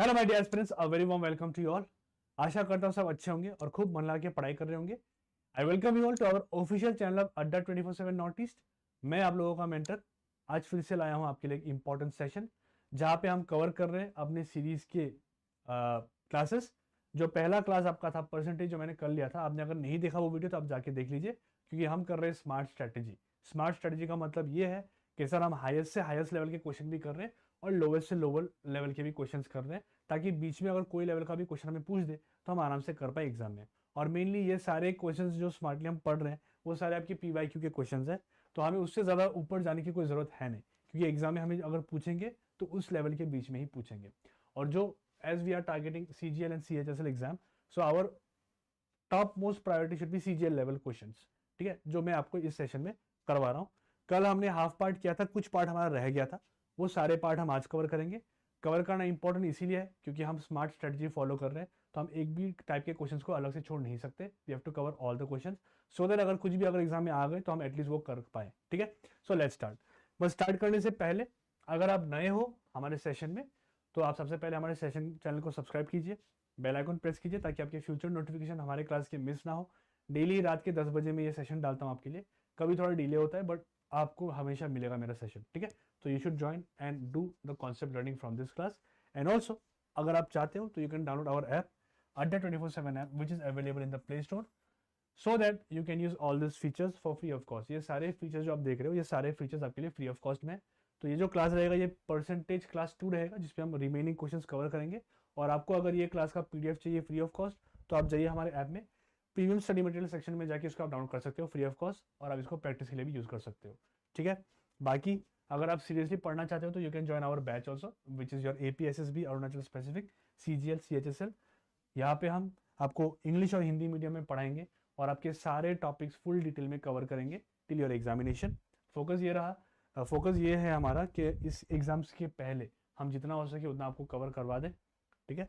Hello my dear friends, a very warm welcome to you all. आशा करता हूँ सब अच्छे होंगे और खूब मन लगा के पढ़ाई कर रहे होंगे। I welcome you all to our official channel of Adda 24/7 north east. मैं आप लोगों का मेंटर आज फिर से लाया हूँ आपके लिए एक इंपॉर्टेंट सेशन, जहाँ पे हम कवर कर रहे हैं अपने सीरीज के क्लासेस। जो पहला क्लास आपका था परसेंटेज, जो मैंने कर लिया था, आपने अगर नहीं देखा वो वीडियो तो आप जाके देख लीजिए, क्योंकि हम कर रहे हैं स्मार्ट स्ट्रेटेजी। स्मार्ट स्ट्रेटेजी का मतलब ये है कि सर हम हाईएस्ट से हाईएस्ट लेवल के क्वेश्चन भी कर रहे हैं और लोवेस्ट से लोअर लेवल के भी क्वेश्चंस कर रहे हैं, ताकि बीच में अगर कोई लेवल का भी क्वेश्चन हमें पूछ दे तो हम आराम से कर पाए एग्जाम में। और मेनली ये सारे क्वेश्चंस जो स्मार्टली हम पढ़ रहे हैं वो सारे आपके पीवाईक्यू के क्वेश्चंस हैं, तो हमें उससे ज़्यादा ऊपर जाने की कोई ज़रूरत है नहीं, क्योंकि एग्जाम में हमें अगर पूछेंगे तो उस लेवल के बीच में ही पूछेंगे। और जो as we are targeting CGL and CHSL exam, so our top most priority should be CGL level questions. ठीक है, जो मैं आपको इस सेशन में करवा रहा हूँ। कल हमने हाफ पार्ट किया था, कुछ पार्ट हमारा रह गया था, वो सारे पार्ट हम आज कवर करेंगे। कवर करना इंपॉर्टेंट इसीलिए है क्योंकि हम स्मार्ट स्ट्रेटजी फॉलो कर रहे हैं, तो हम एक भी टाइप के क्वेश्चंस को अलग से छोड़ नहीं सकते। We have to cover all the questions, so that अगर कुछ भी अगर एग्जाम में आ गए तो हम एटलीस्ट वो कर पाए। ठीक है, सो लेट्स स्टार्ट। बस स्टार्ट करने से पहले, अगर आप नए हो हमारे सेशन में, तो आप सबसे पहले हमारे सेशन चैनल को सब्सक्राइब कीजिए, बेल आइकन प्रेस कीजिए, ताकि आपके फ्यूचर नोटिफिकेशन हमारे क्लास के मिस ना हो। डेली रात के 10 बजे में ये सेशन डालता हूँ आपके लिए। कभी थोड़ा डिले होता है, बट आपको हमेशा मिलेगा मेरा सेशन। ठीक है, तो you should join and do the concept learning from this class. And also, अगर आप चाहते हो तो you can download our app Adda 24/7 app, which is available in the play store, so that you can use all this features for free of cost. ये सारे features जो आप देख रहे हो, ये सारे फीचर्स आपके लिए फ्री ऑफ कॉस्ट में है। तो ये जो क्लास रहेगा, ये परसेंटेज क्लास 2 रहेगा, जिसपे हम रिमेनिंग क्वेश्चंस कवर करेंगे। और आपको अगर ये क्लास का PDF चाहिए फ्री ऑफ कॉस्ट, तो आप जाइए हमारे ऐप में प्रीमियम स्टडी मटेरियल सेक्शन में जाके इसको आप डाउनलोड कर सकते हो फ्री ऑफ कॉस्ट, और आप इसको प्रैक्टिस के लिए भी यूज कर सकते हो। ठीक है, बाकी अगर आप सीरियसली पढ़ना चाहते हो तो you can join our batch also, which is your APSSB Arunachal specific CGL CHSL। यहाँ पे हम आपको इंग्लिश और हिंदी मीडियम में पढ़ाएंगे और आपके सारे टॉपिक्स फुल डिटेल में कवर करेंगे टिल योर एग्जामिनेशन। फोकस ये है हमारा कि इस एग्जाम्स के पहले हम जितना हो सके उतना आपको कवर करवा दें। ठीक है,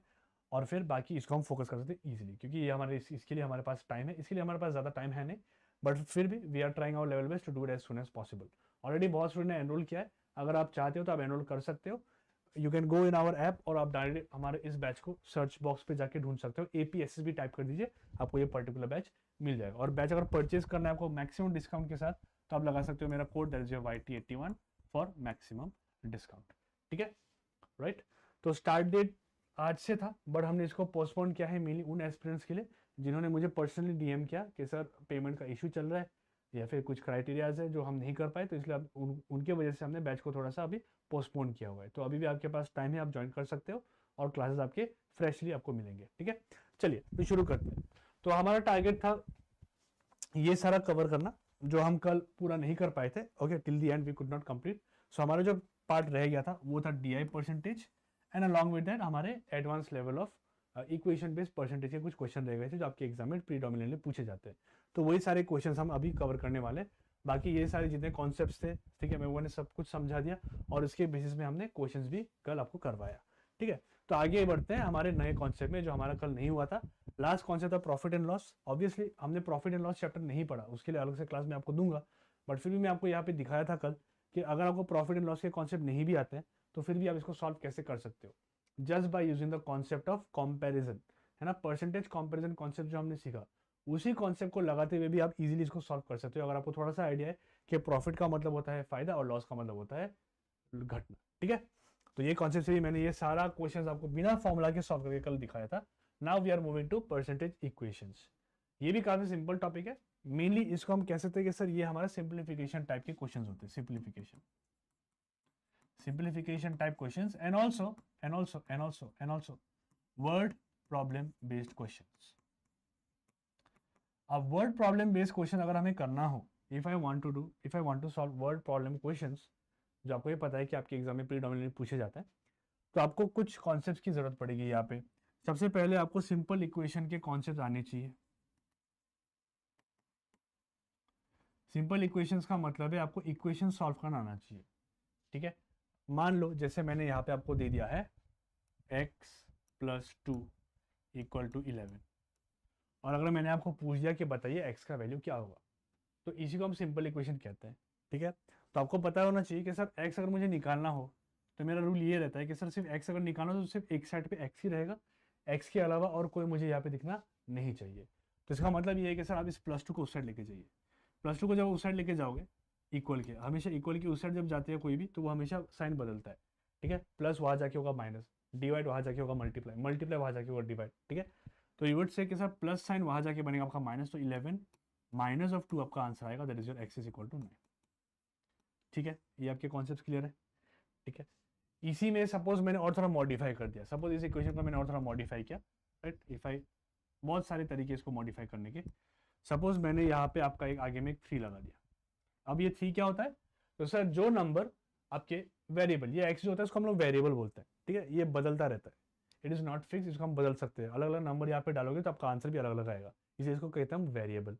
और फिर बाकी इसको हम फोकस कर सकते हैं ईजिली, क्योंकि ये हमारे इसके लिए हमारे पास टाइम है, इसके लिए हमारे पास ज़्यादा टाइम है नहीं, बट फिर भी we are trying our level best to do it as soon as possible. Already बहुत स्टूडेंट ने एनरोल किया है, अगर आप चाहते हो तो आप एनरोल कर सकते हो। You can go in our app और आप डायरेक्ट हमारे इस बैच को सर्च बॉक्स पे जाके ढूंढ सकते हो। APSSB टाइप कर दीजिए, आपको ये पर्टिकुलर बैच मिल जाएगा। और बैच अगर परचेज करना है आपको मैक्सिमम डिस्काउंट के साथ, तो आप लगा सकते हो मेरा code, that is YT81 for maximum discount. ठीक है, राइट। तो स्टार्ट डेट आज से था, बट हमने इसको पोस्टपोन किया है मेनली उन एस्पिरेंट्स के लिए जिन्होंने मुझे पर्सनली DM किया कि सर पेमेंट का इशू चल रहा है या फिर कुछ क्राइटेरियाज है जो हम नहीं कर पाए, तो इसलिए अब उनके वजह से हमने बैच को थोड़ा सा अभी पोस्टपोन किया हुआ है। तो अभी भी आपके पास टाइम है, आप ज्वाइन कर सकते हो और क्लासेस आपके फ्रेशली आपको मिलेंगे। ठीक है, चलिए तो शुरू करते हैं। तो हमारा टारगेट था ये सारा कवर करना जो हम कल पूरा नहीं कर पाए थे। Okay, till the end we could not complete. So हमारा जो पार्ट रह गया था वो था DI percentage, and along with that हमारे advance level of equation based percentage के कुछ क्वेश्चन रह गए थे जो आपके एग्जाम में प्रीडोमिनेटली पूछे जाते हैं। तो वही सारे क्वेश्चन हम अभी कवर करने वाले। बाकी ये सारे जितने कॉन्सेप्ट्स थे, ठीक है, मैं वो सब कुछ समझा दिया और इसके बेसिस में हमने क्वेश्चंस भी कल आपको करवाया। ठीक है, तो आगे बढ़ते हैं हमारे नए कॉन्सेप्ट में जो हमारा कल नहीं हुआ था। लास्ट कॉन्सेप्ट था प्रॉफिट एंड लॉस। ऑब्वियसली हमने प्रॉफिट एंड लॉस चैप्टर नहीं पढ़ा, उसके लिए अलग से क्लास में आपको दूंगा, बट फिर भी मैं आपको यहाँ पे दिखाया था कल कि अगर आपको प्रॉफिट एंड लॉस के कॉन्सेप्ट नहीं भी आते हैं तो फिर भी आप इसको सॉल्व कैसे कर सकते हो, just by using the concept of comparison. है ना, परसेंटेज कंपैरिजन कॉन्सेप्ट जो हमने सीखा, उसी कॉन्सेप्ट को लगाते हुए भी आप इजीली इसको सॉल्व कर सकते हो, अगर आपको थोड़ा सा आइडिया है कि प्रॉफिट का मतलब होता है फायदा और लॉस का मतलब होता है घटना। ठीक है, तो ये कॉन्सेप्ट से भी मैंने ये सारा क्वेश्चंस आपको बिना फॉर्मूला के सॉल्व करके कल दिखाया था। Now we are moving to percentage equations. ये भी काफी सिंपल टॉपिक है। मेनली इसको हम कह सकते हैं कि सर ये हमारा सिंप्लीफिकेशन टाइप के क्वेश्चंस होते हैं, simplification type questions, and also word problem based questions. अब वर्ड प्रॉब्लम बेस्ड क्वेश्चन अगर हमें करना हो, if I want to solve word problem questions, जो आपको ये पता है कि आपके एग्जाम में प्रीडोमिनेटली पूछे जाते हैं, तो आपको कुछ कॉन्सेप्ट्स की जरूरत पड़ेगी। यहाँ पे सबसे पहले आपको सिंपल इक्वेशन के कॉन्सेप्ट आने चाहिए। सिंपल इक्वेशंस का मतलब है आपको इक्वेशन सॉल्व करना आना चाहिए। ठीक है, मान लो जैसे मैंने यहाँ पे आपको दे दिया है x+2=11, और अगर मैंने आपको पूछ दिया कि बताइए x का वैल्यू क्या होगा, तो इसी को हम सिंपल इक्वेशन कहते हैं। ठीक है, तो आपको पता होना चाहिए कि सर x अगर मुझे निकालना हो तो मेरा रूल ये रहता है कि सर सिर्फ एक्स अगर निकालो तो सिर्फ एक साइड पे एक्स ही रहेगा, एक्स के अलावा और कोई मुझे यहाँ पे दिखना नहीं चाहिए। तो इसका मतलब ये है कि सर आप इस +2 को उस साइड लेके जाइए। +2 को जब उस साइड लेके जाओगे इक्वल के, हमेशा इक्वल के उस साइड जब जाते हैं कोई भी तो वो हमेशा साइन बदलता है, ठीक है। प्लस वहाँ जाके होगा माइनस, डिवाइड वहाँ जाके होगा मल्टीप्लाई, मल्टीप्लाई वहाँ जाके होगा डिवाइड, ठीक है। तो यू वुड से कि सर प्लस साइन वहाँ जाके बनेगा आपका माइनस, तो 11 -2 आपका आंसर आएगा, दैट इज योर x = 9। ठीक है, ये आपके कॉन्सेप्ट क्लियर है, ठीक है। इसी में सपोज मैंने और थोड़ा मॉडिफाई कर दिया, सपोज इस इक्वेशन को मैंने और थोड़ा मॉडिफाई किया, राइट। इफ आई, बहुत सारे तरीके इसको मॉडिफाई करने के। सपोज मैंने यहाँ पे आपका एक आगे में एक 3 लगा दिया। अब ये 3 क्या होता है, तो सर जो नंबर आपके वेरिएबल, ये एक्स जो होता है उसको हम लोग वेरिएबल बोलते हैं, ठीक है। ये बदलता रहता है, इट इज़ नॉट फिक्स, इसको हम बदल सकते हैं। अलग अलग नंबर यहाँ पे डालोगे तो आपका आंसर भी अलग अलग आएगा, इसे इसको कहते हैं हम वेरिएबल।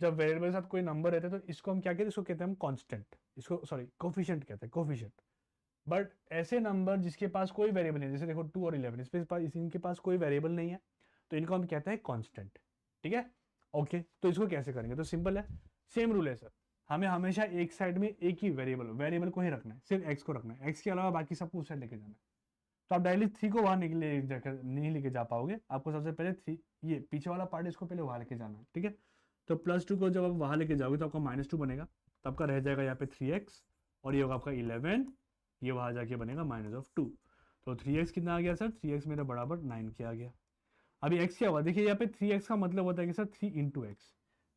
जब वेरिएबल के साथ कोई नंबर रहता है तो इसको हम क्या कहते हैं, इसको कहते हैं हम कॉन्स्टेंट, इसको सॉरी कोफिशिएंट कहते हैं, कोफिशिएंट। बट ऐसे नंबर जिसके पास कोई वेरिएबल नहीं है, जैसे देखो 2 और 11, इनके पास कोई वेरिएबल नहीं है, तो इनको हम कहते हैं कांस्टेंट, ठीक है। ओके, तो इसको कैसे करेंगे, तो सिंपल है, सेम रूल है सर। हमें हमेशा एक साइड में एक ही वेरिएबल को ही रखना है, सिर्फ एक्स को रखना है, एक्स के अलावा बाकी सबको उस साइड लेके जाना है। तो आप डायरेक्टली 3 को वहां नहीं लेके जा पाओगे, आपको सबसे पहले 3, ये पीछे वाला पार्ट इसको पहले वहां लेके जाना है, ठीक है। तो +2 को जब आप वहां लेके जाओगे तो आपका -2 बनेगा, तो आपका रह जाएगा यहाँ पे 3x, और ये होगा आपका 11, ये वहां जाके बनेगा -2। तो 3x कितना आ गया सर, 3x मेरा बराबर 9 के आ गया। अभी x क्या हुआ, देखिए यहाँ पे 3x का मतलब होता है कि सर 3 × x,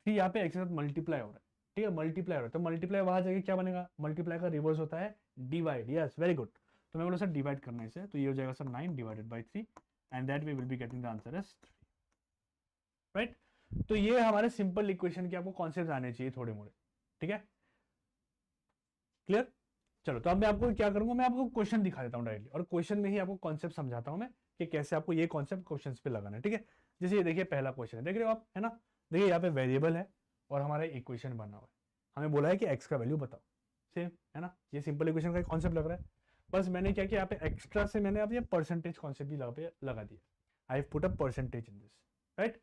3 यहाँ पे x के साथ मल्टीप्लाई हो रहा है, ठीक है, मल्टीप्लाई हो रहा है। तो मल्टीप्लाई वहां जाके क्या बनेगा, मल्टीप्लाई का रिवर्स होता है डिवाइड, यस वेरी गुड। तो मैं बोला सर डिवाइड करना है इसे, तो ये हो जाएगा sir 9 / 3, and that way will be getting the answer as 3, right. तो ये हमारे सिंपल इक्वेशन के आपको कॉन्सेप्ट आने चाहिए थोड़े मोड़े, ठीक है, क्लियर। चलो, तो अब मैं आपको क्या करूंगा, मैं आपको क्वेश्चन दिखा देता हूँ डायरेक्टली, और क्वेश्चन में ही आपको कॉन्सेप्ट समझाता हूँ मैं कि कैसे आपको ये कॉन्सेप्ट क्वेश्चन पे लगाना है, ठीक है। जैसे ये देखिए पहला क्वेश्चन है, देख रहे हो आप, है ना। देखिए यहाँ पे वेरिएबल है और हमारा इक्वेशन बना हुआ है, हमें बोला है कि एक्स का वैल्यू बताओ, सेम है ना। ये सिंपल इक्वेशन का कॉन्सेप्ट लग रहा है, बस मैंने क्या किया, यहाँ पे एक्स्ट्रा से मैंने अब ये परसेंटेज कॉन्सेप्ट भी लगा दिया, I put a percentage in this, right.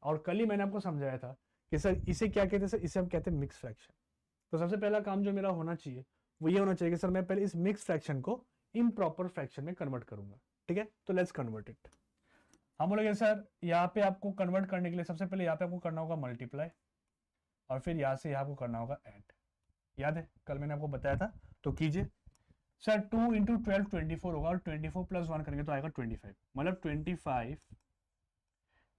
और कल ही मैंने आपको समझाया था कि सर इसे क्या कहते हैं, सर इसे हम कहते हैं मिक्स फ्रैक्शन। तो सबसे पहला काम जो मेरा होना चाहिए वो ये होना चाहिए कि सर मैं पहले इस मिक्स फ्रैक्शन को इम्प्रॉपर फ्रैक्शन में कन्वर्ट करूंगा, ठीक है। तो लेट्स कन्वर्ट इट। हम बोलेंगे सर यहाँ पे आपको कन्वर्ट करने के लिए सबसे पहले यहाँ पे आपको करना होगा मल्टीप्लाई, और फिर यहाँ से यहाँ को करना होगा ऐड। याद है कल मैंने आपको बताया था, तो कीजिए सर। 2 × 12 24 होगा, और 24 + 1 करेंगे तो आएगा 25, मतलब 25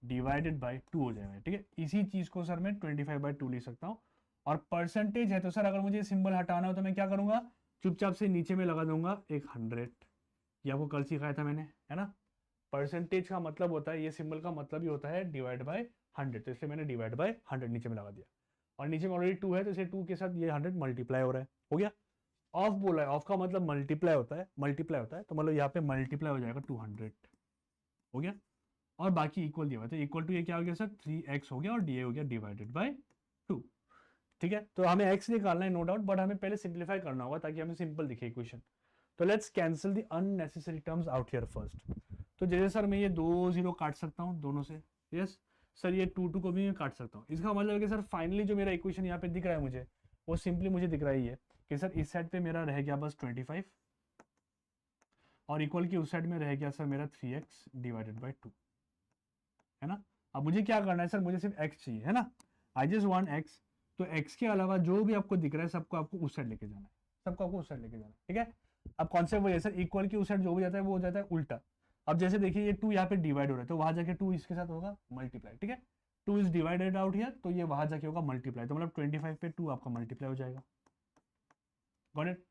/ 2 हो जाएगा, ठीक है। इसी चीज को सर मैं 25/2 लिख सकता हूँ। और परसेंटेज है तो सर अगर मुझे सिंबल हटाना हो तो मैं क्या करूंगा, चुपचाप से नीचे में लगा दूंगा एक 100, ये आपको कल सिखाया था मैंने, है ना। परसेंटेज का मतलब होता है, ये सिंबल का मतलब ही होता है /100, तो इसलिए मैंने /100 नीचे में लगा दिया। और नीचे में ऑलरेडी 2 है तो इसे 2 के साथ ये 100 मल्टीप्लाई हो रहा है, हो गया। ऑफ बोला है, ऑफ का मतलब मल्टीप्लाई होता है, तो मतलब यहाँ पे मल्टीप्लाई हो जाएगा 200, हो गया। और बाकी इक्वल दिया हुआ है, तो इक्वल टू ये क्या हो गया सर, 3x हो गया, और डी हो गया /2, ठीक है। तो हमें x निकालना है नो डाउट, बट हमें पहले सिंप्लीफाई करना होगा ताकि हमें सिंपल दिखे इक्वेशन। तो let's cancel the unnecessary terms out here first. तो जैसे सर मैं ये 2 0 काट सकता हूँ दोनों से, यस सर, ये 2 2 को भी मैं काट सकता हूँ। इसका मतलब है कि सर फाइनली जो मेरा इक्वेशन यहाँ पे दिख रहा है मुझे, वो सिंपली मुझे दिख रहा है ये कि सर इस साइड पे मेरा रह गया बस 25, और इक्वल की उस साइड में रह गया सर मेरा 3x / 2, है ना। अब मुझे क्या करना है सर, मुझे सिर्फ x चाहिए, है ना, आई जस्ट वांट x। तो x के अलावा जो भी आपको दिख रहा है सबको आपको उस साइड लेके जाना है, सबको आपको उस साइड लेके जाना है, ठीक है। अब कॉन्सेप्ट वही है सर, इक्वल की उस साइड जो भी जाता है वो हो जाता है उल्टा। अब जैसे देखिए ये 2 यहाँ पे डिवाइड हो रहा है, तो वहां जाके 2 इसके साथ होगा मल्टीप्लाई, ठीक है। 2 इज डिवाइडेड आउट हियर, तो ये वहां जाके होगा मल्टीप्लाई, तो मतलब 25 पे 2 आपका मल्टीप्लाई हो जाएगा, गॉट इट।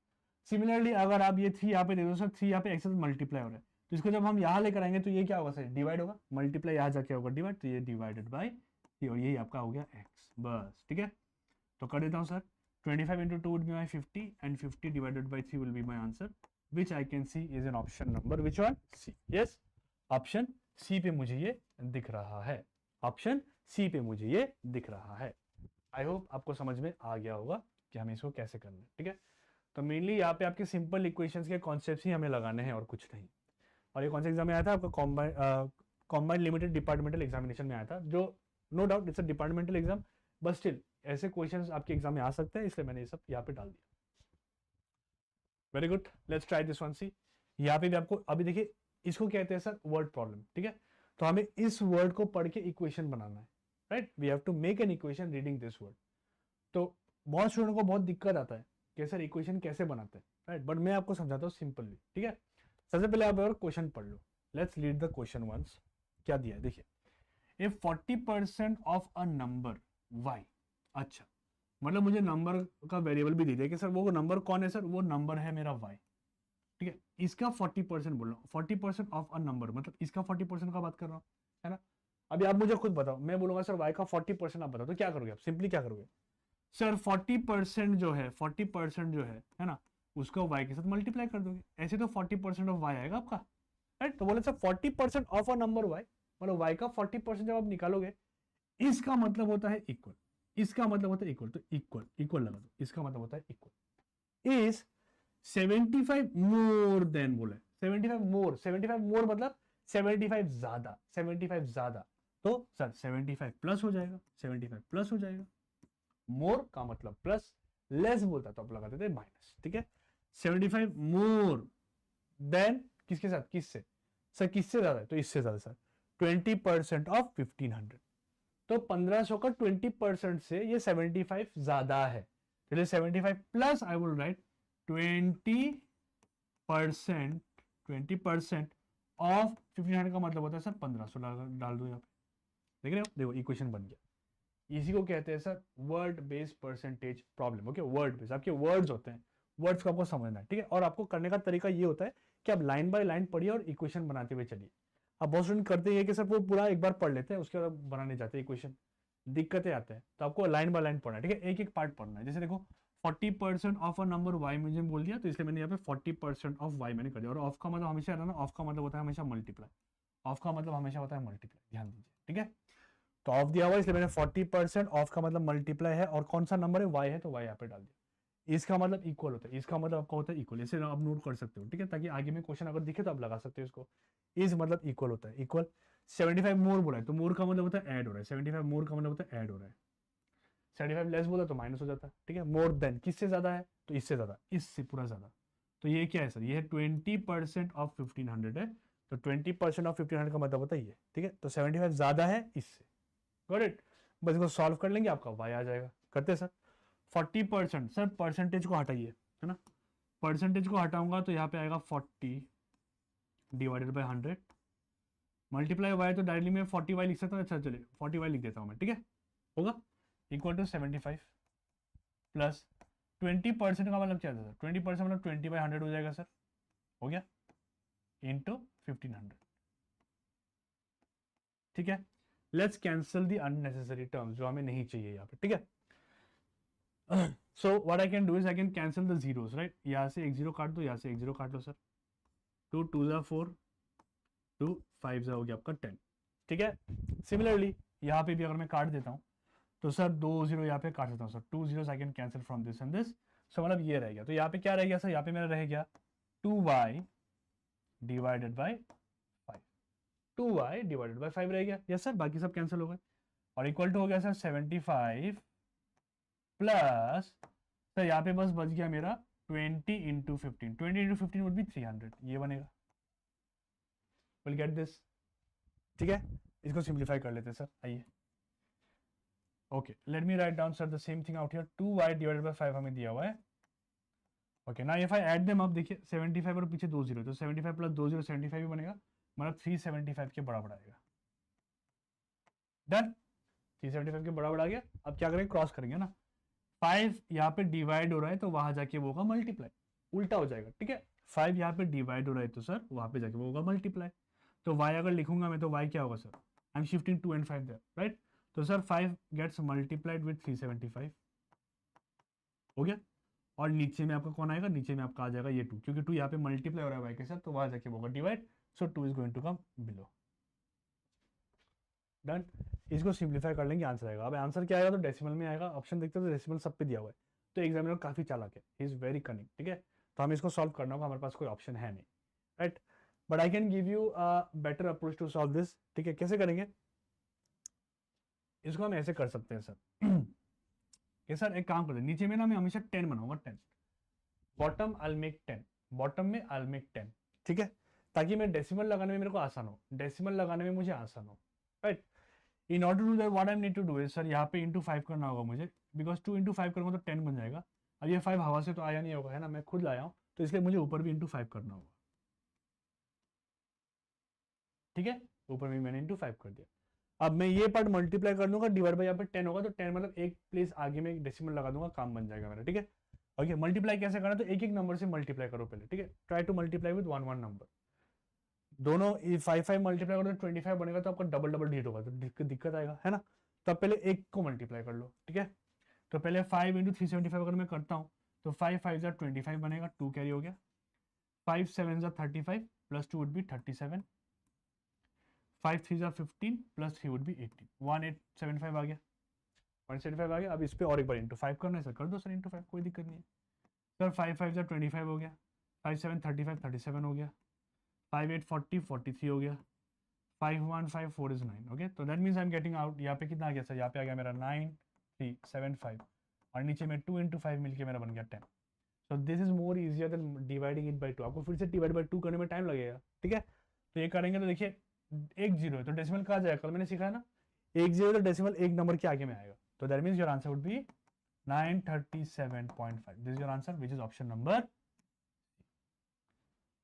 सिमिलरली अगर आप ये 3 यहाँ पे दे दो सर, 3 यहाँ पे x से मल्टीप्लाई हो रहा है, तो इसको जब हम यहाँ लेकर आएंगे तो ये क्या होगा सर, डिवाइड होगा, मल्टीप्लाई यहाँ जाके होगा डिवाइड, तो ये डिवाइडेड बाय ये, और यही आपका हो गया x, बस, ठीक है। तो कर देता हूँ sir, 25 × 2 would be my 50, and 50 / 3 will be my answer, which I can see is an option number which one, C, yes, option C पे मुझे ये दिख रहा है, ऑप्शन C पे मुझे ये दिख रहा है। आई होप आपको समझ में आ गया होगा कि हमें इसको कैसे करना है, ठीक है। तो मेनली यहाँ पे आपके सिंपल इक्वेशंस के कॉन्सेप्ट्स ही हमें लगाने हैं और कुछ नहीं। और ये कौन सा एग्जाम में आया था आपका, कॉम्बाइंड लिमिटेड डिपार्टमेंटल एग्जामिनेशन में आया था, जो no doubt it's a departmental exam, but still ऐसे क्वेश्चंस आपके एग्जाम में आ सकते हैं, इसलिए मैंने ये सब यहाँ पे डाल दिया। Very good, let's try this one. See यहाँ पे भी आपको अभी देखिए इसको कहते हैं सर वर्ड प्रॉब्लम, ठीक है। तो हमें इस वर्ड को पढ़ के इक्वेशन बनाना है, right. We have to make an equation reading this word. तो बहुत स्टूडेंट को बहुत दिक्कत आता है कि सर इक्वेशन कैसे बनाते हैं, राइट। बट मैं आपको समझाता हूँ सिंपली, ठीक है। सबसे पहले आप और क्वेश्चन पढ़ लो। Let's read the question once. क्या दिया है देखिए, if 40% of a number y, अच्छा मतलब मुझे नंबर का वेरिएबल भी दे दिया कि सर वो नंबर कौन है, सर वो नंबर है मेरा y, ठीक है। इसका 40% बोल रहा हूँ, 40% ऑफ अ नंबर मतलब इसका 40% का बात कर रहा हूँ, है ना। अभी आप मुझे खुद बताओ, मैं बोलूंगा सर y का 40% आप बताओ, तो क्या करोगे आप? सिंपली क्या करोगे सर, 40% जो है 40% जो है ना, उसको y के साथ मल्टीप्लाई कर दोगे, ऐसे तो 40% ऑफ y आएगा आपका, राइट। तो बोले sir 40% of a number y, मतलब y का 40% जब आप निकालोगे, इसका मतलब होता है इक्वल, इसका मतलब होता है इक्वल, तो इक्वल इक्वल लगा दो, इसका मतलब होता है इक्वल इज 75 मोर देन, बोले 75 मोर, 75 मोर मतलब 75 ज्यादा, 75 ज्यादा। तो सर 75 प्लस हो जाएगा, 75 प्लस हो जाएगा। मोर का मतलब प्लस, लेस बोलता तो आप लगा देते माइनस, ठीक है। 75 मोर देन किसके साथ, किससे सर, किससे ज्यादा है, तो इससे ज्यादा सर 20% ऑफ 1500। तो 1500 का 20% से ये 75 ज्यादा है, चलिए 75 plus I will write 20%, 20% of 1500 का मतलब होता है सर 1500 डाल दो यहाँ पे, देख रहे हो, देखो इक्वेशन बन गया। इसी को कहते हैं sir word based percentage problem. Okay, word based, आपके वर्ड्स होते हैं, वर्ड्स को आपको समझना है, ठीक है। और आपको करने का तरीका ये होता है कि आप लाइन बाय लाइन पढ़िए और इक्वेशन बनाते हुए चलिए। अब बहुत स्टूडेंट करते हैं कि सर वो पूरा एक बार पढ़ लेते हैं, उसके बाद बनाने जाते हैं इक्वेशन, दिक्कतें आते हैं। तो आपको लाइन बाय लाइन पढ़ना है, ठीक है, एक एक पार्ट पढ़ना है। जैसे देखो 40% ऑफ अ नंबर y मुझे बोल दिया, तो इसलिए मैंने यहाँ पे 40% ऑफ y मैंने कर दिया। और ऑफ का मतलब हमेशा रहना, ऑफ का मतलब होता है हमेशा मल्टीप्लाई, ऑफ का मतलब हमेशा होता है मल्टीप्लाई, ध्यान दीजिए, ठीक है। तो ऑफ दिया हुआ इसलिए मैंने 40%, ऑफ का मतलब मल्टीप्लाई है, और कौन सा नंबर है y है, तो y यहाँ पे डाल दिया। इसका मतलब इक्वल होता है, इसका मतलब आपका होता है इक्वल, इसे आप नोट कर सकते हो, ठीक है, ताकि आगे में क्वेश्चन अगर दिखे तो आप लगा सकते हो इसको। इस मतलब इक्वल होता है, इक्वल 75 मोर बोला है, तो मोर का मतलब होता है ऐड हो रहा है, 75 मोर का मतलब होता है ऐड हो रहा है। 75 लेस बोला तो माइनस हो जाता है, ठीक है। मोर देन किससे ज्यादा है, तो इससे ज्यादा, इससे पूरा ज्यादा। तो ये क्या है सर, ये है 20% ऑफ 1500 है, तो 20% ऑफ 1500 का मतलब होता है ये, ठीक है। तो 75 ज्यादा है इससे, गॉट इट। बस इसको सॉल्व कर लेंगे, आपका y आ जाएगा। करते सर 40%, सर परसेंटेज को हटाइए, है ना, परसेंटेज को हटाऊंगा तो यहाँ पे आएगा 40 डिवाइडेड बाई 100 मल्टीप्लाई y, तो डायरेक्टली मैं 40y लिख सकता हूँ। अच्छा चलिए 40y लिख देता हूँ मैं, ठीक है, होगा इक्वल टू 75 प्लस 20% का मतलब क्या था सर, 20% मतलब 20/100 हो जाएगा सर, हो गया, इंटू 1500, ठीक है। Let's cancel the unnecessary terms जो हमें नहीं चाहिए यहाँ पे, ठीक है। So what I can do is I can cancel the zeros, right. यहाँ से एक जीरो काट दो, यहाँ से एक जीरो काट लो सर, 2 2 ज़ा 4, 2 5 ज़ा हो गया आपका 10, ठीक है। सिमिलरली यहाँ पे भी अगर मैं काट देता हूँ तो सर 2 जीरो यहाँ पे काट सकता हूँ sir, 2 zeros I can cancel from this and this. So मतलब ये रह गया, तो यहाँ पे क्या रह गया सर, यहाँ पे मेरा रह गया 2y divided by 5, 2y divided by 5 रह गया, यस सर, बाकी सब कैंसिल हो गए। और इक्वल टू हो गया सर 75 प्लस, सर यहाँ पे बस बच गया मेरा 20 इंटू 15, 20 इंटू 15 वुड बी 300, ये बनेगा, विल गेट दिस, ठीक है। इसको सिंप्लीफाई कर लेते हैं सर, आइए। Okay, let me write down sir the same thing out here, 2y divided by 5 हमें दिया हुआ है। ओके, ना if I add them up, देखिए 75 और पीछे 2 जीरो, तो 75 प्लस 2 जीरो 75 ही बनेगा, मतलब 375 के बराबर आएगा। डन, 375 के बराबर आ गया। अब क्या करेंगे, क्रॉस करेंगे ना, 5 यहाँ पे डिवाइड हो रहा है तो वहां जाके वो होगा मल्टीप्लाई, उल्टा हो जाएगा, ठीक है। 5 यहाँ पे डिवाइड हो रहा है तो सर वहां पे जाके वो होगा मल्टीप्लाई। तो y अगर लिखूंगा मैं तो y क्या होगा sir, I am shifting 2 and 5 there, right. तो सर 5 गेट्स मल्टीप्लाइड विद 375, हो गया। और नीचे में आपका कौन आएगा, नीचे में आपका आ जाएगा ये 2, क्योंकि 2 यहाँ पे मल्टीप्लाई हो रहा है y के साथ, तो वहां जाके वो होगा divide, so 2 is going to come below. Done, इसको सिंप्लीफाई कर लेंगे, आंसर आएगा। अब आंसर क्या आएगा, तो डेसिमल में आएगा, ऑप्शन देखते हो तो डेसिमल सब पे दिया हुआ है, तो एग्जामिनर काफी चालाक है, ही इज वेरी कनिंग, ठीक है। तो हमें इसको सॉल्व करना होगा, हमारे पास कोई ऑप्शन है नहीं, right. But I can give you a better approach to solve this, ठीक है। कैसे करेंगे इसको, हम ऐसे कर सकते हैं सर, ये सर एक काम करते हैं, नीचे में ना मैं हमेशा 10 बनाऊंगा, 10, बॉटम आई मेक 10, बॉटम में आई मेक 10, ठीक है, ताकि मैं डेसिमल लगाने में मेरे को आसान हो, डेसिमल लगाने में मुझे आसान हो, right. In order to that what I need to do is sir यहाँ पे इंटू 5 करना होगा मुझे, बिकॉज 2 इंटू 5 करूँगा तो 10 बन जाएगा। अब ये 5 हवा से तो आया नहीं होगा, है ना, मैं खुद लाया हूँ, तो इसलिए मुझे ऊपर भी इंटू 5 करना होगा, ठीक है, ऊपर भी मैंने इंटू 5 कर दिया। अब मैं ये पार्ट मल्टीप्लाई कर दूंगा, डिवाइड बाई यहाँ पे 10 होगा, तो 10 मतलब एक प्लेस आगे में एक डेसिमल लगा दूंगा, काम बन जाएगा मेरा, ठीक है। ओके, मल्टीप्लाई कैसे करना, तो एक एक नंबर से मल्टीप्लाई करो पहले, ठीक है, try to multiply with one one number, दोनों 5 मल्टीप्लाई करो तो 25 बनेगा, तो आपका डबल डबल डिजिट होगा, तो दिक्कत आएगा, है ना। तो आप पहले एक को मल्टीप्लाई कर लो, ठीक है। तो पहले 5 इंटू 375 अगर मैं करता हूँ तो 5 5 25 बनेगा, 2 कैरी हो गया, 5 7 35 plus 2 would be 37, 5 3 15 plus 3 would be 18, 1875 आ गया, 175 आ गया। अब इस पर और एक बार इंटू 5 करना है सर, कर दो सर इंटू 5, कोई दिक्कत नहीं है सर। 5 5 25 हो गया, 5 7 35 37 हो गया, 5 8 40 43 हो गया, 5 1 5 4 इज 9, ओके। तो that means I am getting out, यहाँ पे कितना आ गया सर, यहाँ पे आ गया मेरा 9 3 7 5, और नीचे में 2 इंटू 5 मिलके मेरा बन गया 10। So this is more easier than dividing it by 2, आपको फिर से डिवाइड बाई 2 करने में टाइम लगेगा, ठीक है। तो ये करेंगे तो देखिए, एक जीरो है तो डेसिमल कहाँ जाएगा, कल मैंने सिखाया ना, एक जीरो तो डेसिमल एक नंबर के आगे में आएगा, तो that means your answer would be 937.5, this is your answer which is option number.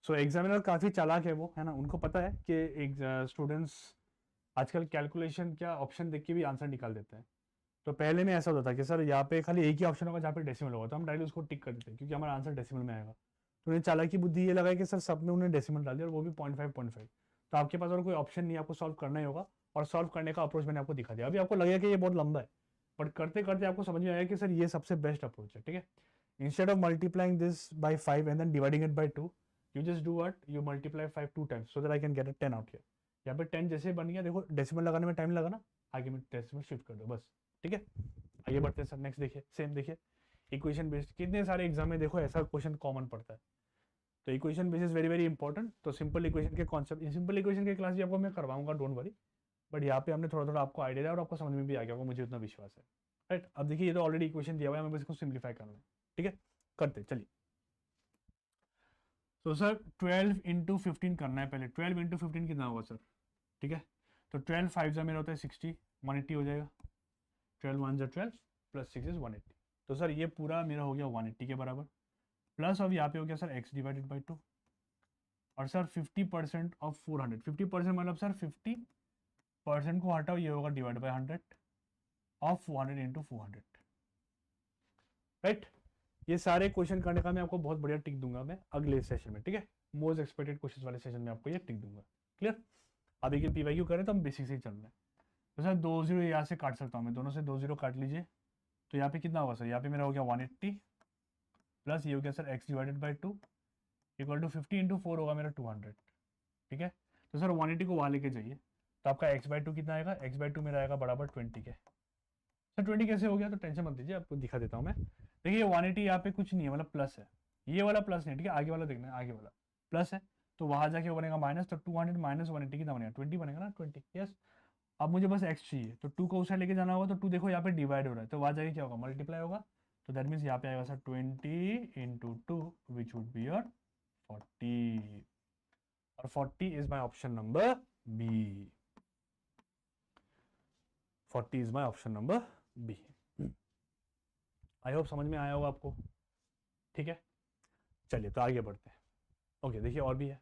So examiner काफ़ी चालाक है वो, है ना, उनको पता है कि एक स्टूडेंट्स आजकल कैलकुलेशन क्या ऑप्शन देख के भी आंसर निकाल देते हैं। तो पहले में ऐसा होता था कि सर यहाँ पे खाली एक ही ऑप्शन होगा जहाँ पे डेसिमल होगा, तो हम डायरेक्ट उसको टिक कर देते हैं क्योंकि हमारा आंसर डेसिमल में आएगा। तो उन्हें चालाकी बुद्धि ये लगा कि सर सब में उन्हें डेसिमल डाल दिया, और वो भी 0.5 तो आपके पास और कोई ऑप्शन नहीं, आपको सॉल्व करना ही होगा, और सॉल्व करने का अप्रोच मैंने आपको दिखा दिया। अभी आपको लगेगा कि ये बहुत लंबा है, बट करते करते आपको समझ में आएगा कि सर ये सबसे बेस्ट अप्रोच है, ठीक है। Instead of multiplying this by 5 and then dividing it by 2, you just do what, you multiply 5 2 times so that I can get a 10 out here। यहाँ पे 10 जैसे बन गया, देखो डेसिमल लगाने में टाइम लगा ना, आगे में डेसिमल शिफ्ट कर दो बस, ठीक है। आगे बढ़ते हैं सर, नेक्स्ट देखिए, सेम देखिए, इक्वेशन बेस्ड कितने सारे एग्जाम में देखो ऐसा क्वेश्चन कॉमन पड़ता है। तो equation base is very very important. तो सिंपल इक्वेशन के कॉन्सेप्ट, सिंपल इक्वेशन के क्लास भी आपको मैं करवाऊंगा, डोंट वरी, बट यहाँ पे हमने थोड़ा थोड़ा आपको आइडिया दिया और आपको समझ में भी आ गया होगा, मुझे उतना विश्वास है, राइट। अब देखिए ये तो ऑलरेडी इक्वेशन दिया हुआ है, हमें बस इसको सिंप्लीफाई करना है, ठीक है, करते चलिए। तो सर 12 इंटू 15 करना है पहले, 12 इंटू 15 कितना होगा सर, ठीक है। तो 12 5 जा मेरा होता है 60, 180 हो जाएगा, 12 1 जा 12 प्लस 6 इज 180। तो सर ये पूरा मेरा हो गया 180 के बराबर, प्लस अब यहाँ पे हो गया सर x डिवाइडेड बाई 2, और सर 50% ऑफ 400, 50% मतलब सर 50% को हटाओ, ये होगा divide by 100 of 400 into 400, right. ये सारे क्वेश्चन करने का मैं आपको बहुत बढ़िया टिक दूंगा मैं अगले सेशन में, ठीक है, मोस्ट एक्सपेक्टेड क्वेश्चन वाले सेशन में आपको ये टिक दूंगा, क्लियर। अभी के पीवाईक्यू करें तो हम बेसिक से ही चल रहे हैं। तो सर 2 0 यहाँ से काट सकता हूँ मैं, दोनों से 2 0 काट लीजिए, तो यहाँ पे कितना होगा सर, यहाँ पे मेरा हो गया 180 प्लस ये हो गया sir x divided by 2 equal to 50 into 4 होगा मेरा 200, ठीक है। तो सर 180 को वहाँ लेके जाइए, तो आपका x/2 कितना आएगा, x/2 मेरा आएगा बराबर 20 के। सर 20 कैसे हो गया, तो टेंशन मत लीजिए, आपको दिखा देता हूँ मैं। देखिए 180 यहाँ पे कुछ नहीं है, मतलब प्लस है, ये वाला प्लस नहीं, ठीक है, आगे वाला देखना है, आगे वाला प्लस है, तो वहाँ जाके वो बनेगा माइनस, तो 200 माइनस 180 कितना बनेगा, 20 बनेगा ना, 20, यस। अब मुझे बस x चाहिए, तो 2 को उस साइड लेके जाना होगा, तो 2 देखो यहाँ पे डिवाइड हो रहा है, तो वहाँ जाके क्या होगा, मल्टीप्लाई होगा, तो दैट मीन्स यहाँ पे आएगा sir 20 into 2 which would be your 40, और 40 is my option number B, 40 is my option number B. I hope समझ में आया होगा आपको, ठीक है। चलिए तो आगे बढ़ते हैं। ओके देखिए और भी है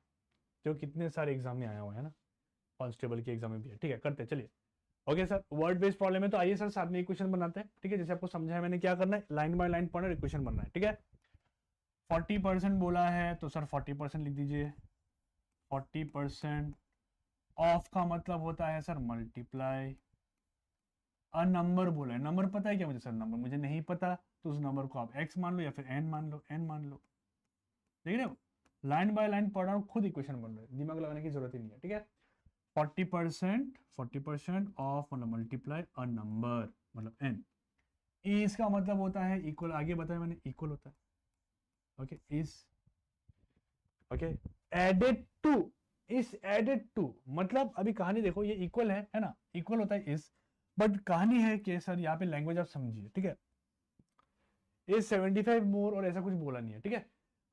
जो कितने सारे एग्जाम में आया हुआ है ना, कांस्टेबल के एग्जाम में भी है, ठीक है, करते हैं चलिए। Okay sir, word based problem है, तो आइए सर साथ में इक्वेशन बनाते हैं, ठीक है, जैसे आपको समझा है मैंने क्या करना है, लाइन बाय लाइन पढ़ना, इक्वेशन बनना है, ठीक है। 40% बोला है तो सर 40% लिख दीजिए, 40% ऑफ का मतलब होता है सर मल्टीप्लाई, और नंबर बोला है, नंबर पता है क्या मुझे सर, नंबर मुझे नहीं पता, तो उस नंबर को आप x मान लो या फिर n मान लो, n मान लो, देख रहे हो, लाइन बाय लाइन पढ़ रहा हूँ, खुद इक्वेशन बन रहा है, दिमाग लगाने की जरूरत ही नहीं है, ठीक है। 40% ऑफ मतलब मल्टीप्लाई अ नंबर मतलब n, इसका मतलब होता है इक्वल, आगे बताया मैंने इक्वल होता है, okay, is okay added to, is added to मतलब अभी कहानी देखो, ये इक्वल है ना, इक्वल होता है इस, बट कहानी है कि सर यहाँ पे लैंग्वेज आप समझिए, ठीक है, इज 75 मोर और ऐसा कुछ बोला नहीं है, ठीक है,